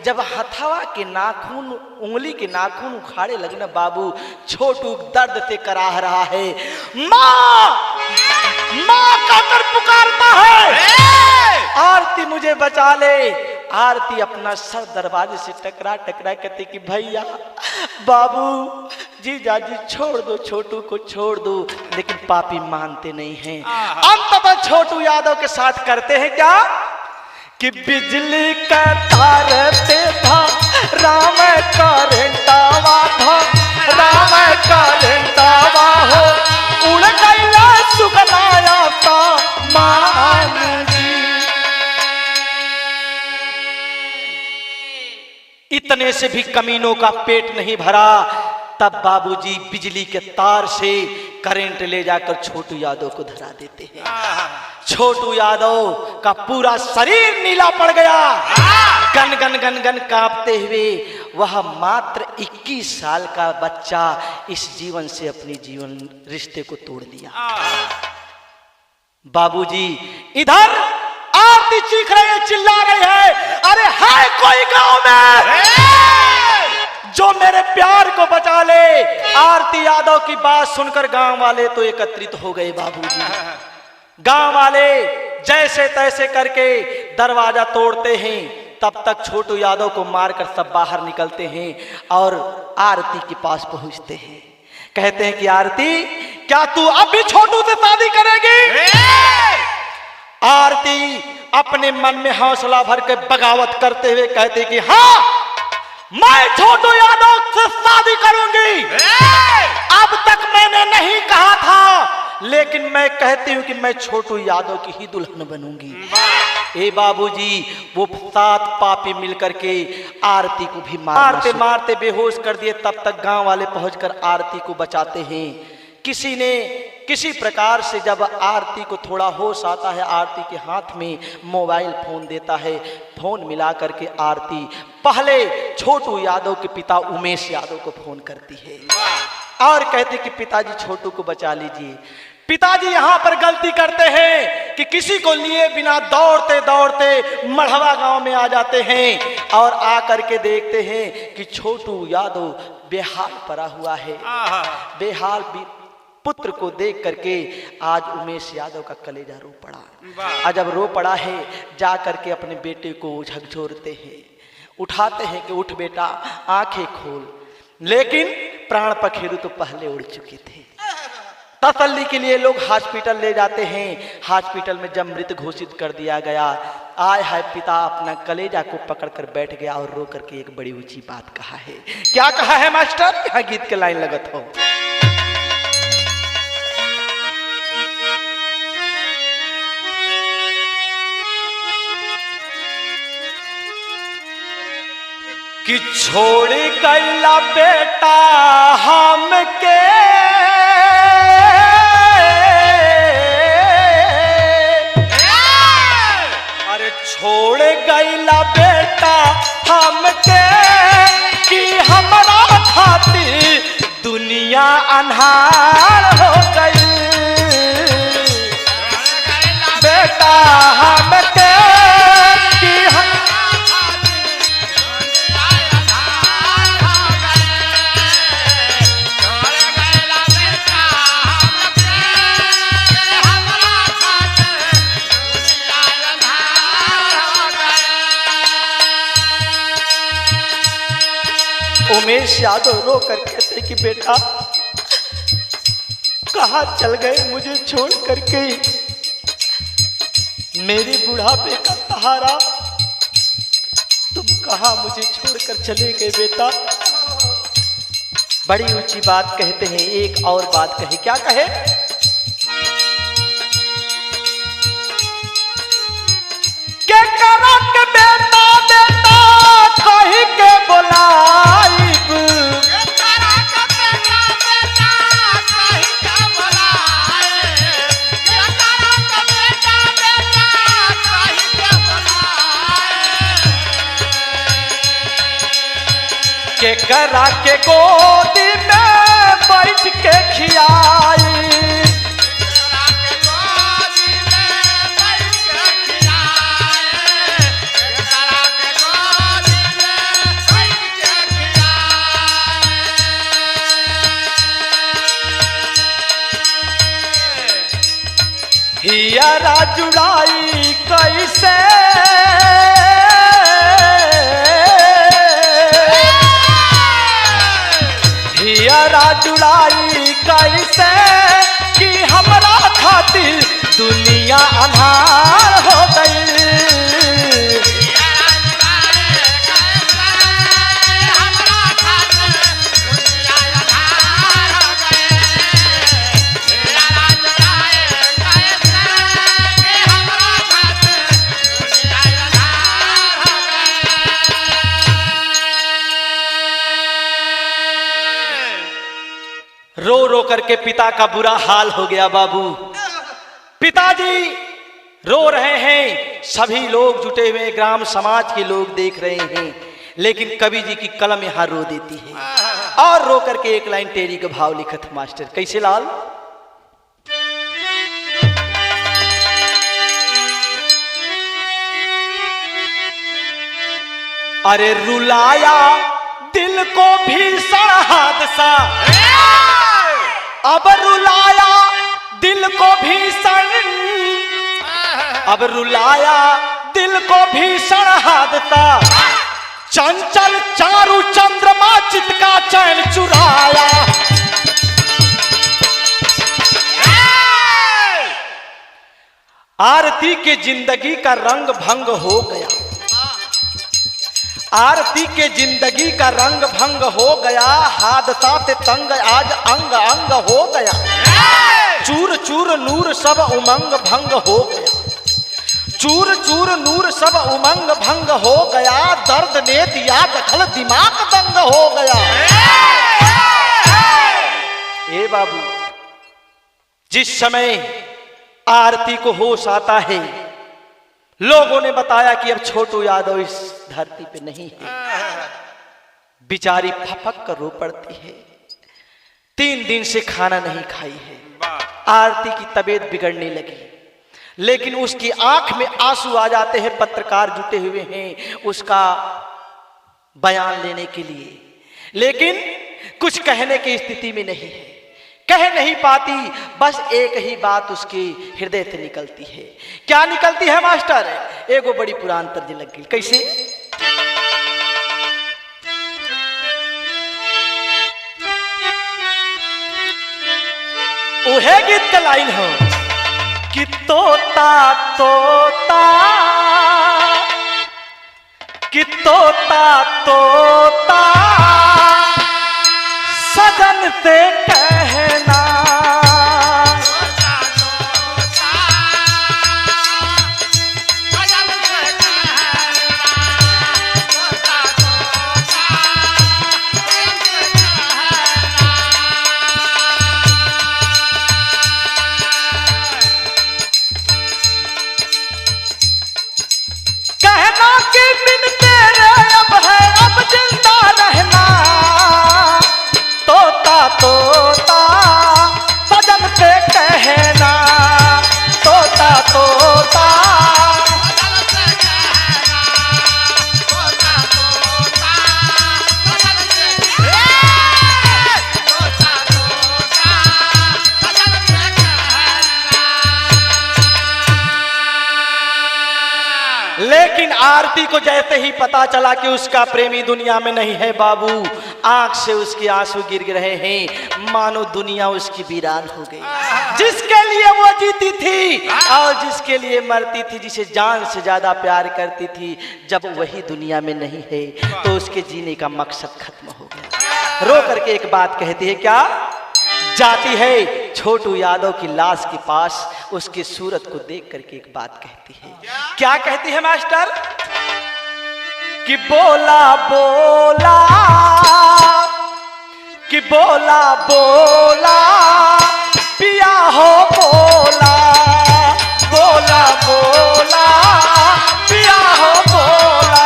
जब हथवा के नाखून, उंगली के नाखून उखाड़े लगे ना बाबू, छोटू दर्द से कराह रहा है। माँ माँ कहकर पुकारता है, आरती मुझे बचा ले। आरती अपना सर दरवाजे से टकरा टकरा कहती कि भैया, बाबू, जीजा जी छोड़ दो, छोटू को छोड़ दो। लेकिन पापी मानते नहीं हैं। अंततः छोटू यादव के साथ करते हैं क्या कि बिजली का तार पे था राम करंटावा था, राम करंटावा हो उड़ गया सुगनाया था मान जी। इतने से भी कमीनों का पेट नहीं भरा, तब बाबूजी बिजली के तार से करंट ले जाकर छोटू यादव को धरा देते हैं। छोटू यादव का पूरा शरीर नीला पड़ गया। गन गन गन गन कांपते हुए वह मात्र 21 साल का बच्चा इस जीवन से अपनी जीवन रिश्ते को तोड़ दिया। बाबूजी इधर आरती चीख रही है, चिल्ला रही है, अरे है कोई गांव में जो मेरे प्यार को बचा ले। आरती यादव की बात सुनकर गांव वाले तो एकत्रित हो गए बाबूजी। गांव वाले जैसे तैसे करके दरवाजा तोड़ते हैं। तब तक छोटू यादव को मारकर सब बाहर निकलते हैं और आरती के पास पहुंचते हैं। कहते हैं कि आरती, क्या तू अब भी छोटू से शादी करेगी? आरती अपने मन में हौसला भर के बगावत करते हुए कहते कि हाँ, मैं छोटू यादव से शादी करूंगी। अब तक मैंने नहीं कहा था, लेकिन मैं कहती हूं कि मैं छोटू यादव की ही दुल्हन बनूंगी। ए बाबूजी, वो 7 पापी मिलकर के आरती को भी मारते मारते बेहोश कर दिए। तब तक गांव वाले पहुंचकर आरती को बचाते हैं। किसी ने किसी प्रकार से जब आरती को थोड़ा होश आता है, आरती के हाथ में मोबाइल फोन देता है। फोन मिला करके आरती पहले छोटू यादव के पिता उमेश यादव को फोन करती है और कहती कि पिताजी, छोटू को बचा लीजिए। पिताजी यहाँ पर गलती करते हैं कि किसी को लिए बिना दौड़ते दौड़ते मढ़वा गांव में आ जाते हैं और आ करके देखते हैं कि छोटू यादव बेहाल पड़ा हुआ है। बेहाल पुत्र को देख करके आज उमेश यादव का कलेजा रो पड़ा। आज जब रो पड़ा है, जा करके अपने बेटे को झकझोरते हैं, उठाते हैं कि उठ बेटा, आंखें खोल। लेकिन प्राण पखेरु तो पहले उड़ चुके थे। तसल्ली के लिए लोग हॉस्पिटल ले जाते हैं। हॉस्पिटल में जब मृत घोषित कर दिया गया, आय हाय, पिता अपना कलेजा को पकड़कर बैठ गया और रो करके एक बड़ी ऊंची बात कहा है। क्या कहा है मास्टर? यहाँ गीत के लाइन लगत हो। कि छोड़ गया बेटा हमके, अरे छोड़ गया बेटा हमके कि हमारा खातिर दुनिया अन्हार हो गई। बेटा हमके कि उमेश यादव रो कर कहते कि बेटा कहाँ चल गए मुझे छोड़ करके। मेरे बुढ़ापे का सहारा तुम कहाँ मुझे छोड़कर चले गए बेटा। बड़ी ऊंची बात कहते हैं, एक और बात कहे, क्या कहे? के करा के बेटा बेटा कही के बुलाइब, के करा के गोदी में बैठ के खियाई, हियरा जुड़ाई कैसे, हियरा जुड़ाई कैसे कि हमरा खातिर दुनिया अन्हार हो गई। रो रो करके पिता का बुरा हाल हो गया बाबू। पिताजी रो रहे हैं, सभी लोग जुटे हुए ग्राम समाज के लोग देख रहे हैं, लेकिन कवि जी की कलम यहां रो देती है। और रो करके एक लाइन टेरी का भाव लिखत मास्टर, कैसे लाल? अरे रुलाया दिल को भीषण हादसा, अब रुलाया दिल को भीषण, अब रुलाया दिल को भीषण हादसा, चंचल चारु चंद्रमा चित का चैन चुराया। आरती के जिंदगी का रंग भंग हो गया, आरती के जिंदगी का रंग भंग हो गया, हादसा से तंग आज अंग अंग हो गया, चूर चूर नूर सब उमंग भंग हो गया, चूर चूर नूर सब उमंग भंग हो गया, दर्द ने दिया दखल दिमाग दंग हो गया। ए बाबू, जिस समय आरती को होश आता है, लोगों ने बताया कि अब छोटू यादव इस धरती पे नहीं है। बिचारी फपक कर रो पड़ती है, 3 दिन से खाना नहीं खाई है। आरती की तबीयत बिगड़ने लगी, लेकिन उसकी आंख में आंसू आ जाते हैं। पत्रकार जुटे हुए हैं उसका बयान लेने के लिए, लेकिन कुछ कहने की स्थिति में नहीं है, कह नहीं पाती। बस एक ही बात उसके हृदय से निकलती है। क्या निकलती है मास्टर? एगो बड़ी पुरान तर्ज लग गई, कैसे? उहे गीत का लाइन हो कि तोता तोता, कि तोता तोता सजन से कहना, कहना कि बिन तेरे अब है अब जिंदा रहना, तोता तोता सजन पे कहना, तोता तोता लेकिन आरती को जैसे ही पता चला कि उसका प्रेमी दुनिया में नहीं है बाबू, आंख से उसके आंसू गिर रहे हैं, मानो दुनिया उसकी वीरान हो गई। जिसके लिए वो जीती थी और जिसके लिए मरती थी, जिसे जान से ज्यादा प्यार करती थी, जब वही दुनिया में नहीं है तो उसके जीने का मकसद खत्म हो गया। रो करके एक बात कहती है, क्या जाती है छोटू यादव की लाश के पास, उसकी सूरत को देख करके एक बात कहती है। क्या कहती है मास्टर? कि बोला बोला, कि बोला बोला पिया हो बोला, बोला बोला पिया हो बोला,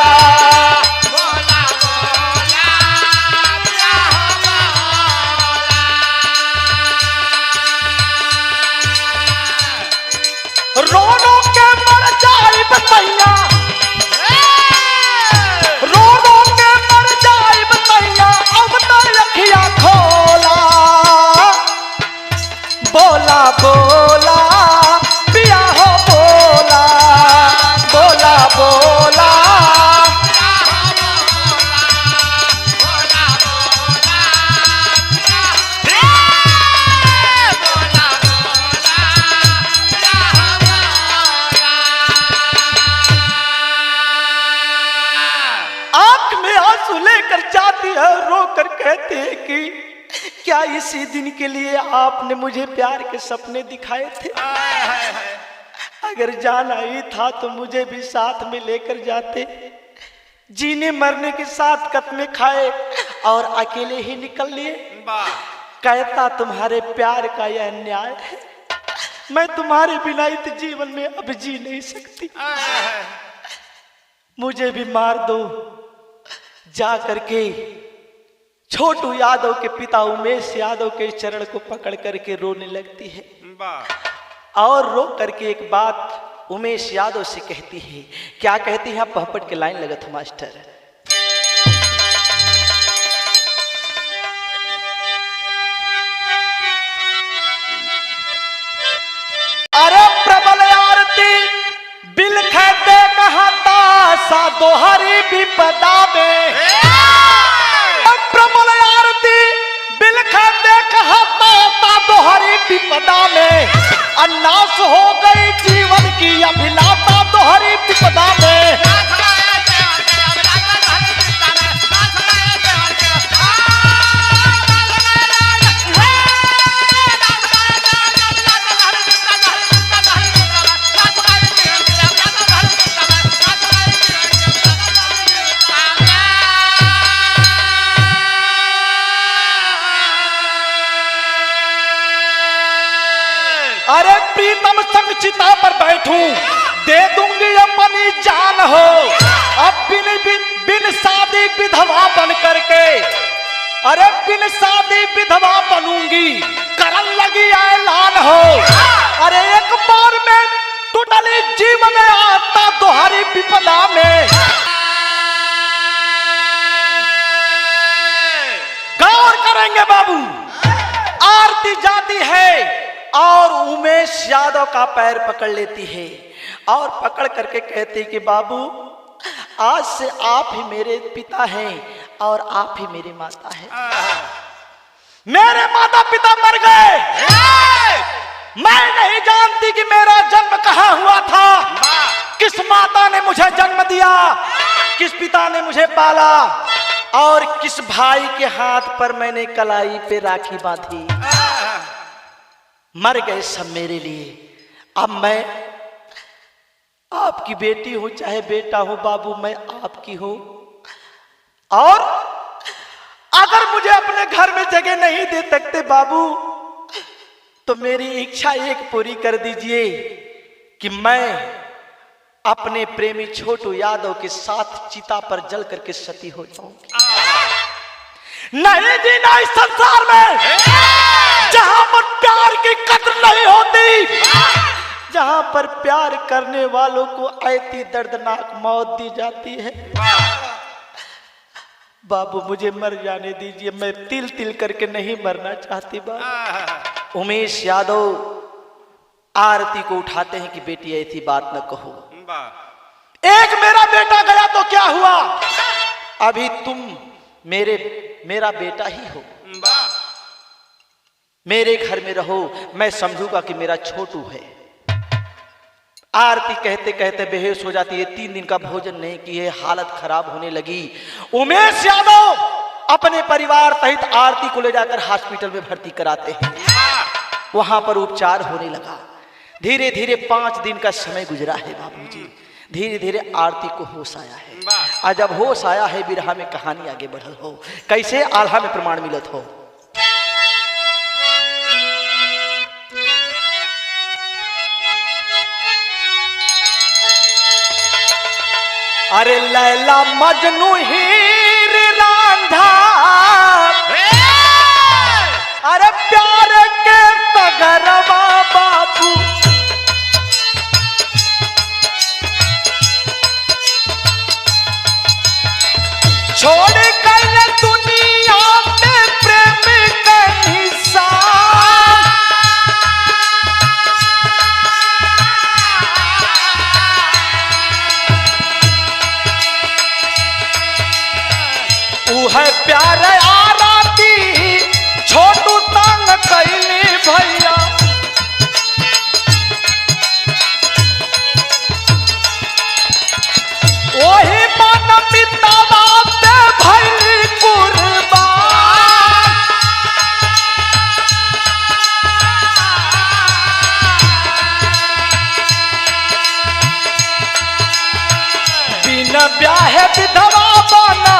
बोला बोला पिया हो बोला। रो रो के मर जाए बतैया, रो रो के मर जाए बतैया, अब तो रखिया खोला, बोला बोला पिया हो बोला, बोला बोला जाती है, रो कर कहती है कि क्या इसी दिन के लिए आपने मुझे प्यार के सपने दिखाए थे? अगर जाना ही था तो मुझे भी साथ में लेकर जाते, जीने मरने के साथ कत्मे खाए और अकेले ही निकल लिए। कहता तुम्हारे प्यार का यह अन्याय है, मैं तुम्हारे बिना इस जीवन में अब जी नहीं सकती, मुझे भी मार दो। जा करके छोटू यादव के पिता उमेश यादव के चरण को पकड़ करके रोने लगती है और रो करके एक बात उमेश यादव से कहती है। क्या कहती है? पहपट के लाइन लगत हो मास्टर। अरे प्रबल आरती बिल कहते कहता सा दोहरी विपदा में, प्रबल आरती बिल कहते कहता सा दोहरी विपदा में, अन्नास हो गई जीवन की अभिलाषा दोहरी विपदा में। अरे प्रीतम संग चिता पर बैठूं, दे दूंगी अपनी जान हो, अब बिन शादी विधवा बन करके, अरे बिन शादी विधवा बनूंगी, करन लगी ऐलान हो, अरे एक बार में टोटली जीवन आता दोहरी विपदा में। गौर करेंगे बाबू, आरती जाती है और उमेश यादव का पैर पकड़ लेती है और पकड़ करके कहती कि बाबू आज से आप ही मेरे पिता हैं और आप ही मेरी माता हैं। मेरे माता पिता मर गए, मैं नहीं जानती कि मेरा जन्म कहाँ हुआ था, किस माता ने मुझे जन्म दिया, किस पिता ने मुझे पाला और किस भाई के हाथ पर मैंने कलाई पे राखी बांधी। मर गए सब मेरे लिए, अब मैं आपकी बेटी हूं चाहे बेटा हूं बाबू, मैं आपकी हूं और अगर मुझे अपने घर में जगह नहीं दे सकते बाबू तो मेरी इच्छा एक पूरी कर दीजिए कि मैं अपने प्रेमी छोटू यादव के साथ चिता पर जल करके सती हो जाऊं। नहीं जीना इस संसार में जहां पर प्यार की कद्र नहीं होती, जहां पर प्यार करने वालों को ऐसी दर्दनाक मौत दी जाती है। बाबू मुझे मर जाने दीजिए, मैं तिल तिल करके नहीं मरना चाहती बाबू। उमेश यादव आरती को उठाते हैं कि बेटी ऐसी बात न कहो, एक मेरा बेटा गया तो क्या हुआ, अभी तुम मेरा बेटा ही हो, मेरे घर में रहो, मैं समझूंगा कि मेरा छोटू है। आरती कहते कहते बेहोश हो जाती है। 3 दिन का भोजन नहीं किए, हालत खराब होने लगी। उमेश यादव अपने परिवार सहित आरती को ले जाकर हॉस्पिटल में भर्ती कराते हैं। वहां पर उपचार होने लगा। धीरे धीरे 5 दिन का समय गुजरा है बाबूजी। धीरे धीरे आरती को होश आया है। और जब होश आया है, बिरहा में कहानी आगे बढ़ल हो। कैसे आल्हा में प्रमाण मिलत हो। अरे लैला मजनू हीर रांझा, अरे प्यार के तगरवा बाबू, छोड़ कर दुनिया में प्रेम का हिस्सा, है प्यार आरती छोटू तंग कैली भैया। वही मन पितावा पे भैली कुर्बान, बिना ब्याह विधवा बना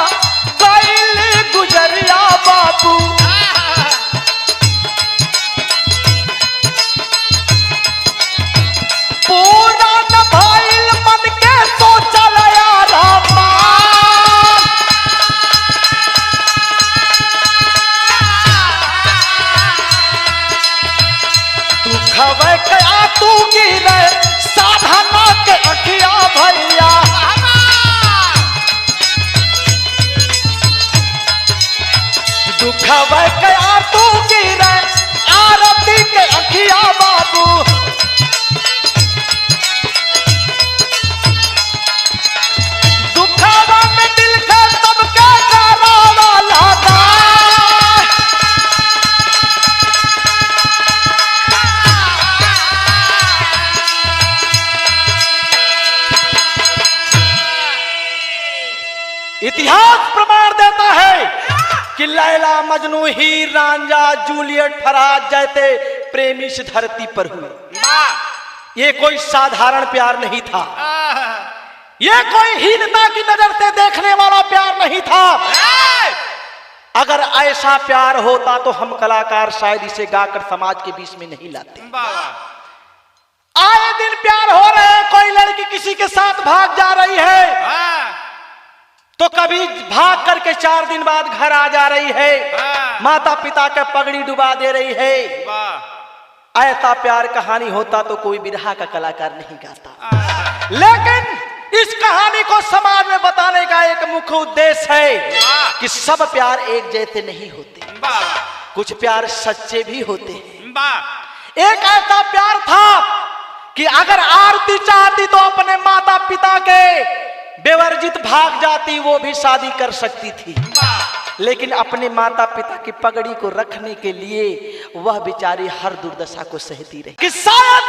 गुजरिया बाबू। पूरा न भइल मन के सोचल यार हमार, तू खबे कया तू गिरे साधना के अखिया भैया। दुखवे कया तू गिरे आरती के अखिया बाबू। दुखवा में दिल के सबके करावा लगा, इतिहास प्रमाण देता है कि लैला मजनू हीर रांझा जूलियट फराज जैसे प्रेमी इस धरती पर हुए। ये कोई साधारण प्यार नहीं था, ये कोई हीनता की नजर से देखने वाला प्यार नहीं था। अगर ऐसा प्यार होता तो हम कलाकार शायद इसे गाकर समाज के बीच में नहीं लाते। आए दिन प्यार हो रहे हैं, कोई लड़की किसी के साथ भाग जा रही है तो कभी भाग करके 4 दिन बाद घर आ जा रही है, माता पिता के पगड़ी डुबा दे रही है। ऐसा प्यार कहानी होता तो कोई बिरहा का कलाकार नहीं गाता। लेकिन इस कहानी को समाज में बताने का एक मुख्य उद्देश्य है कि सब प्यार एक जैसे नहीं होते, कुछ प्यार सच्चे भी होते हैं। एक ऐसा प्यार था कि अगर आरती चाहती तो अपने माता पिता के बेवर्जित भाग जाती, वो भी शादी कर सकती थी। लेकिन अपने माता पिता की पगड़ी को रखने के लिए वह बेचारी हर दुर्दशा को सहती रही कि शायद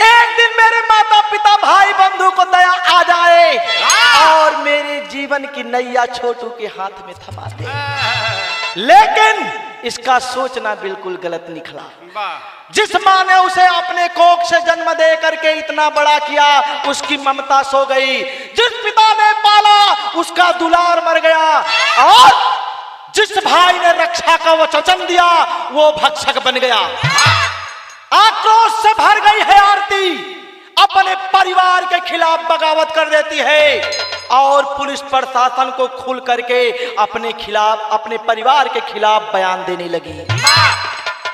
एक दिन मेरे माता पिता भाई बंधु को दया आ जाए और मेरे जीवन की नैया छोटू के हाथ में थमा दे। लेकिन इसका सोचना बिल्कुल गलत निकला। जिस माँ ने उसे अपने कोख से जन्म दे करके इतना बड़ा किया, उसकी ममता सो गई। जिस पिता ने पाला उसका दुलार मर गया, और जिस भाई ने रक्षा का वचन दिया वो भक्षक बन गया। आक्रोश से भर गई है आरती, अपने परिवार के खिलाफ बगावत कर देती है और पुलिस प्रशासन को खुल करके अपने खिलाफ, अपने परिवार के खिलाफ बयान देने लगी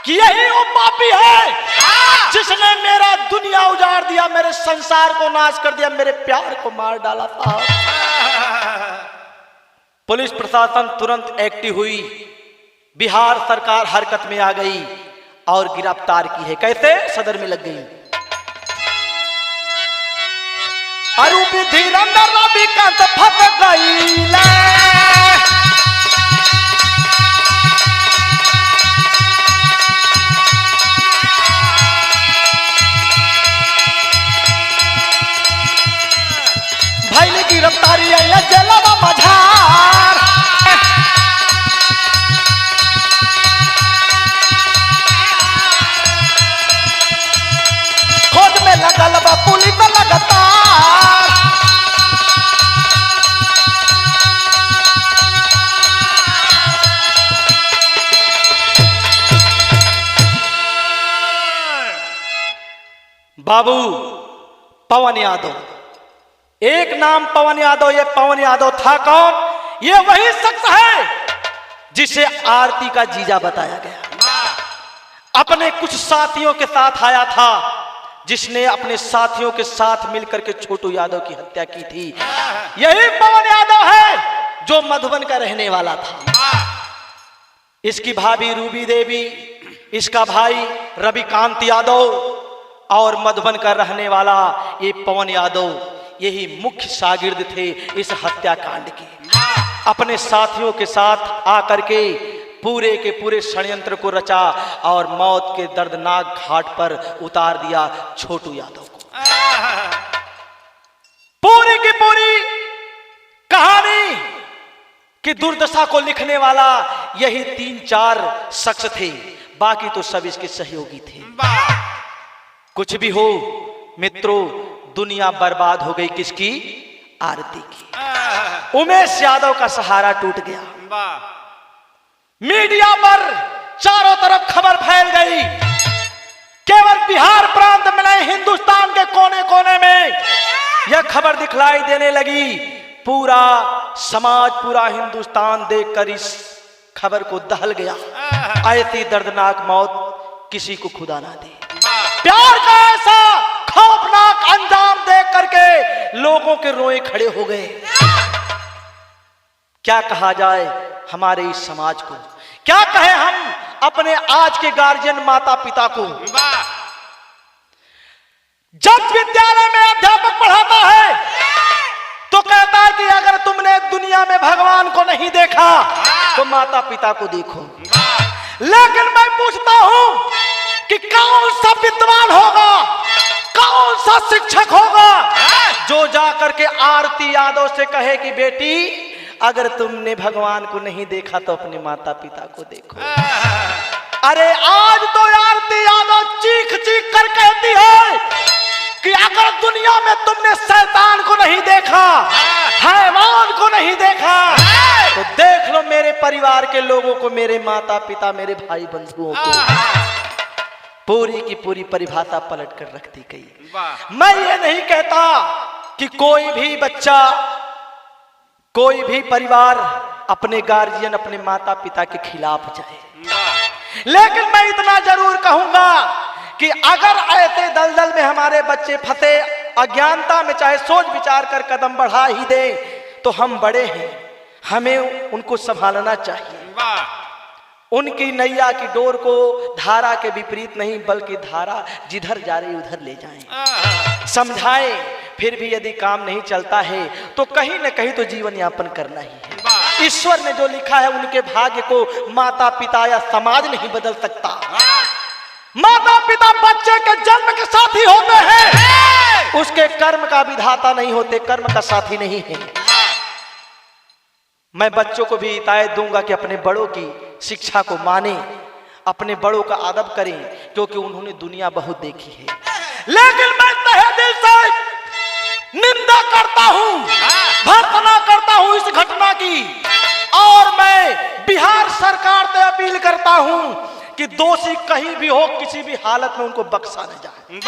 कि यही वो पापी है जिसने मेरा दुनिया उजाड़ दिया, मेरे संसार को नाश कर दिया, मेरे प्यार को मार डाला था। पुलिस प्रशासन तुरंत एक्टिव हुई, बिहार सरकार हरकत में आ गई और गिरफ्तार की है। कैसे? सदर में लग गई। अरु विधि रंदर रविकांत फत गईले भैली गिरफ्तारी है जेलवा मझार खोज में लगल बा पुलिस लगातार बाबू पवन यादव, एक नाम पवन यादव। ये पवन यादव था कौन? ये वही शख्स है जिसे आरती का जीजा बताया गया। अपने कुछ साथियों के साथ आया था, जिसने अपने साथियों के साथ मिलकर के छोटू यादव की हत्या की थी। यही पवन यादव है जो मधुबन का रहने वाला था। इसकी भाभी रूबी देवी, इसका भाई रविकांत यादव और मधुबन का रहने वाला ये पवन यादव, यही मुख्य शागिर्द थे इस हत्याकांड के। अपने साथियों के साथ आकर के पूरे के पूरे षड्यंत्र को रचा और मौत के दर्दनाक घाट पर उतार दिया छोटू यादव को। पूरी की पूरी कहानी की दुर्दशा को लिखने वाला यही 3-4 शख्स थे, बाकी तो सब इसके सहयोगी थे। कुछ भी हो मित्रों, दुनिया बर्बाद हो गई किसकी? आरती की। उमेश यादव का सहारा टूट गया। मीडिया पर चारों तरफ खबर फैल गई। केवल बिहार प्रांत में नहीं, हिंदुस्तान के कोने कोने में यह खबर दिखलाई देने लगी। पूरा समाज, पूरा हिंदुस्तान देखकर इस खबर को दहल गया। ऐसी दर्दनाक मौत किसी को खुदा ना दे। प्यार का ऐसा खौफनाक अंजाम देख करके लोगों के रोए खड़े हो गए। क्या कहा जाए हमारे इस समाज को, क्या कहें हम अपने आज के गार्जियन माता पिता को। जब विद्यालय में अध्यापक पढ़ाता है तो कहता है कि अगर तुमने दुनिया में भगवान को नहीं देखा तो माता पिता को देखो। लेकिन मैं पूछता हूं कि कौन सा विद्वान होगा, कौन सा शिक्षक होगा जो जाकर के आरती यादव से कहे कि बेटी अगर तुमने भगवान को नहीं देखा तो अपने माता पिता को देखो। अरे आज तो आरती यादव चीख चीख कर कहती है कि अगर दुनिया में तुमने शैतान को नहीं देखा, हैवान को नहीं देखा, तो देख लो मेरे परिवार के लोगों को, मेरे माता पिता, मेरे भाई बंधुओं को। पूरी की पूरी परिभाषा पलट कर रख दी गई। मैं ये नहीं कहता कि कोई भी बच्चा, कोई भी परिवार अपने गार्जियन, अपने माता पिता के खिलाफ जाए, लेकिन मैं इतना जरूर कहूंगा कि अगर ऐसे दलदल में हमारे बच्चे फंसे, अज्ञानता में चाहे सोच विचार कर कदम बढ़ा ही दे, तो हम बड़े हैं, हमें उनको संभालना चाहिए। उनकी नैया की डोर को धारा के विपरीत नहीं, बल्कि धारा जिधर जा रही उधर ले जाएं, समझाएं। फिर भी यदि काम नहीं चलता है तो कहीं न कहीं तो जीवन यापन करना ही है। ईश्वर ने जो लिखा है उनके भाग्य को माता पिता या समाज नहीं बदल सकता। माता पिता बच्चे के जन्म के साथी होते हैं, उसके कर्म का विधाता नहीं होते, कर्म का साथी नहीं है। मैं बच्चों को भी हिदायत दूंगा कि अपने बड़ों की शिक्षा को माने, अपने बड़ों का अदब करें, क्योंकि उन्होंने दुनिया बहुत देखी है। लेकिन मैं तहे दिल से निंदा करता हूं, भर्त्सना करता हूं इस घटना की, और मैं बिहार सरकार से अपील करता हूं कि दोषी कहीं भी हो, किसी भी हालत में उनको बख्शा न जाए,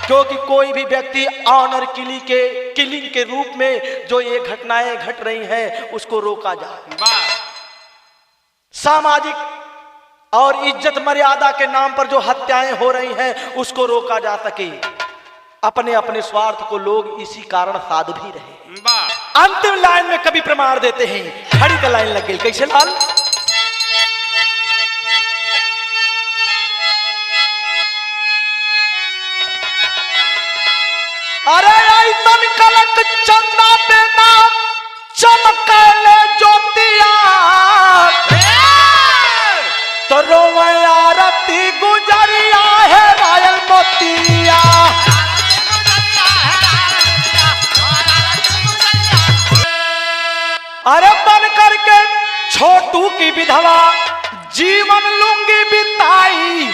क्योंकि कोई भी व्यक्ति ऑनर किलिंग के रूप में जो ये घटनाएं घट रही हैं उसको रोका जाए। सामाजिक और इज्जत मर्यादा के नाम पर जो हत्याएं हो रही हैं उसको रोका जा सके। अपने अपने स्वार्थ को लोग इसी कारण साध भी रहे। अंतिम लाइन में कभी प्रमाण देते हैं, खड़ी का लाइन लग गई कैसे लाल। अरे ऐसन विधवा जीवन लूंगी बिताई,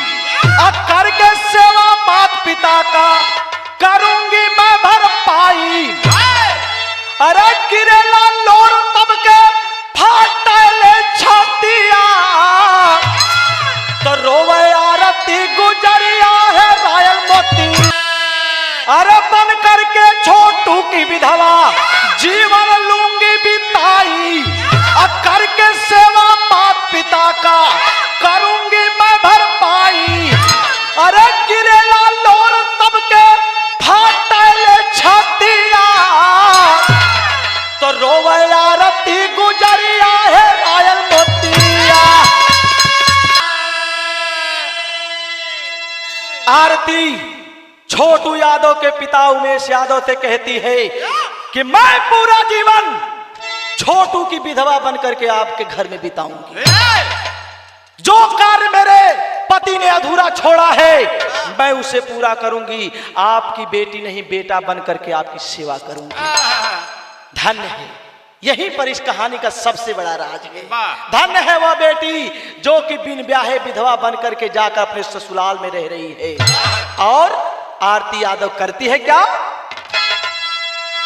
करके सेवा माता पिता का करूंगी मैं भरपाई। अरे गिरेला लोर तब के फाटले छतिया, तो रोवे आरती गुजरिया है रायल मोती। अरे बन करके छोटू की विधवा जीवन लूंगी बिताई, करके सेवा माता पिता का करूंगी मैं भरपाई। अरे गिरेला लोर तब के फाटले छतिया, तो रोवे आरती गुजरिया है रायल मोतिया। आरती छोटू यादव के पिता उमेश यादव से कहती है कि मैं पूरा जीवन छोटू की विधवा बनकर के आपके घर में बिताऊंगी। जो कार्य मेरे पति ने अधूरा छोड़ा है मैं उसे पूरा करूंगी। आपकी बेटी नहीं बेटा बनकर के आपकी सेवा करूंगी। धन्य है, यहीं पर इस कहानी का सबसे बड़ा राज है। धन्य है वह बेटी जो कि बिन ब्याहे विधवा बनकर के जाकर अपने ससुराल में रह रही है। और आरती यादव करती है क्या?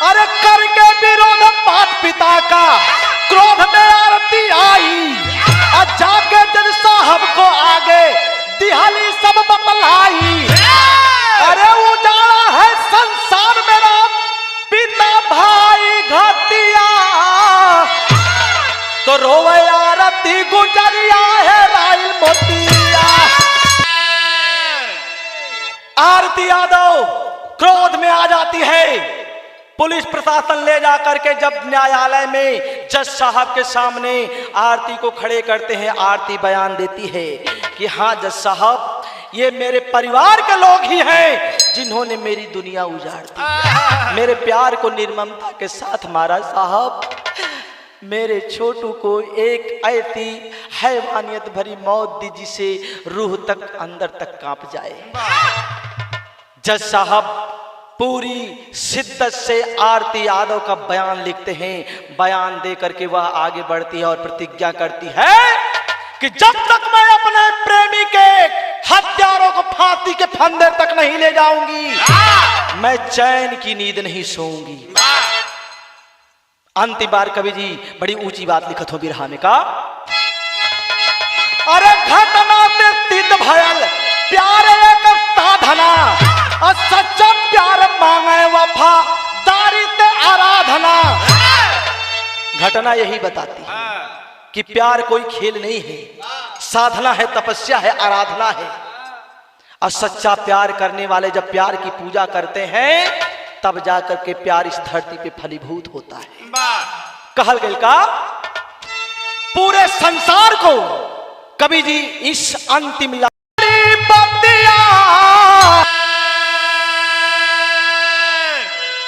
अरे करके विरोध माता पिता का क्रोध में आरती आई, और जाके जज साहब को आगे दिहाली सब बतलाई। अरे उजाड़ा है संसार मेरा पिता भाई घटिया, तो रोवे आरती गुजरिया है रायल मोतिया। आरती यादव क्रोध में आ जाती है। पुलिस प्रशासन ले जाकर के जब न्यायालय में जज साहब के सामने आरती को खड़े करते हैं, आरती बयान देती है कि हाँ जज साहब, ये मेरे परिवार के लोग ही हैं जिन्होंने मेरी दुनिया उजाड़ दी, मेरे प्यार को निर्ममता के साथ मारा। साहब, मेरे छोटू को एक ऐसी हैवानियत भरी मौत दी जिसे रूह तक अंदर तक कांप जाए। जज साहब पूरी शिद्दत से आरती यादव का बयान लिखते हैं। बयान दे करके वह आगे बढ़ती है और प्रतिज्ञा करती है कि जब तक मैं अपने प्रेमी के हत्यारों को फांसी के फंदे तक नहीं ले जाऊंगी मैं चैन की नींद नहीं सोऊंगी। अंतिम बार कवि जी बड़ी ऊंची बात लिखत हो बिरहा में का, अरे घटना ते तित भयल प्यार एक साधना, और सच्चा प्यार मांगे वफादारी ते आराधना। घटना यही बताती है कि प्यार कोई खेल नहीं है, साधना है, तपस्या है, आराधना है। और सच्चा प्यार करने वाले जब प्यार की पूजा करते हैं तब जाकर के प्यार इस धरती पे फलीभूत होता है। कहल गया का पूरे संसार को कवि जी इस अंतिम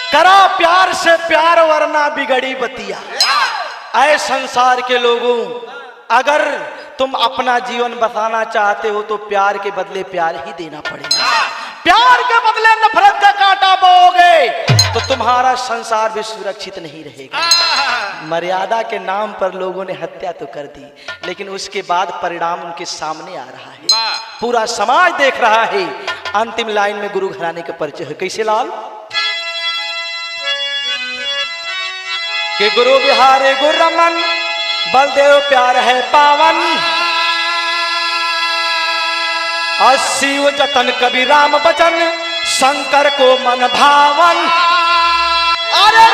करा प्यार से प्यार वरना बिगड़ी बतिया। ऐ संसार के लोगों, अगर तुम अपना जीवन बसाना चाहते हो तो प्यार के बदले प्यार ही देना पड़ेगा। प्यार के बदले नफरत का कांटा बोओगे तो तुम्हारा संसार भी सुरक्षित नहीं रहेगा। मर्यादा के नाम पर लोगों ने हत्या तो कर दी, लेकिन उसके बाद परिणाम उनके सामने आ रहा है, पूरा समाज देख रहा है। अंतिम लाइन में गुरु घराने का परिचय है। कैसे लाल कि गुरु बिहारी गुरु रमन बलदेव प्यार है पावन, और शिव जतन कबीर राम बचन शंकर को मन भावन। अरे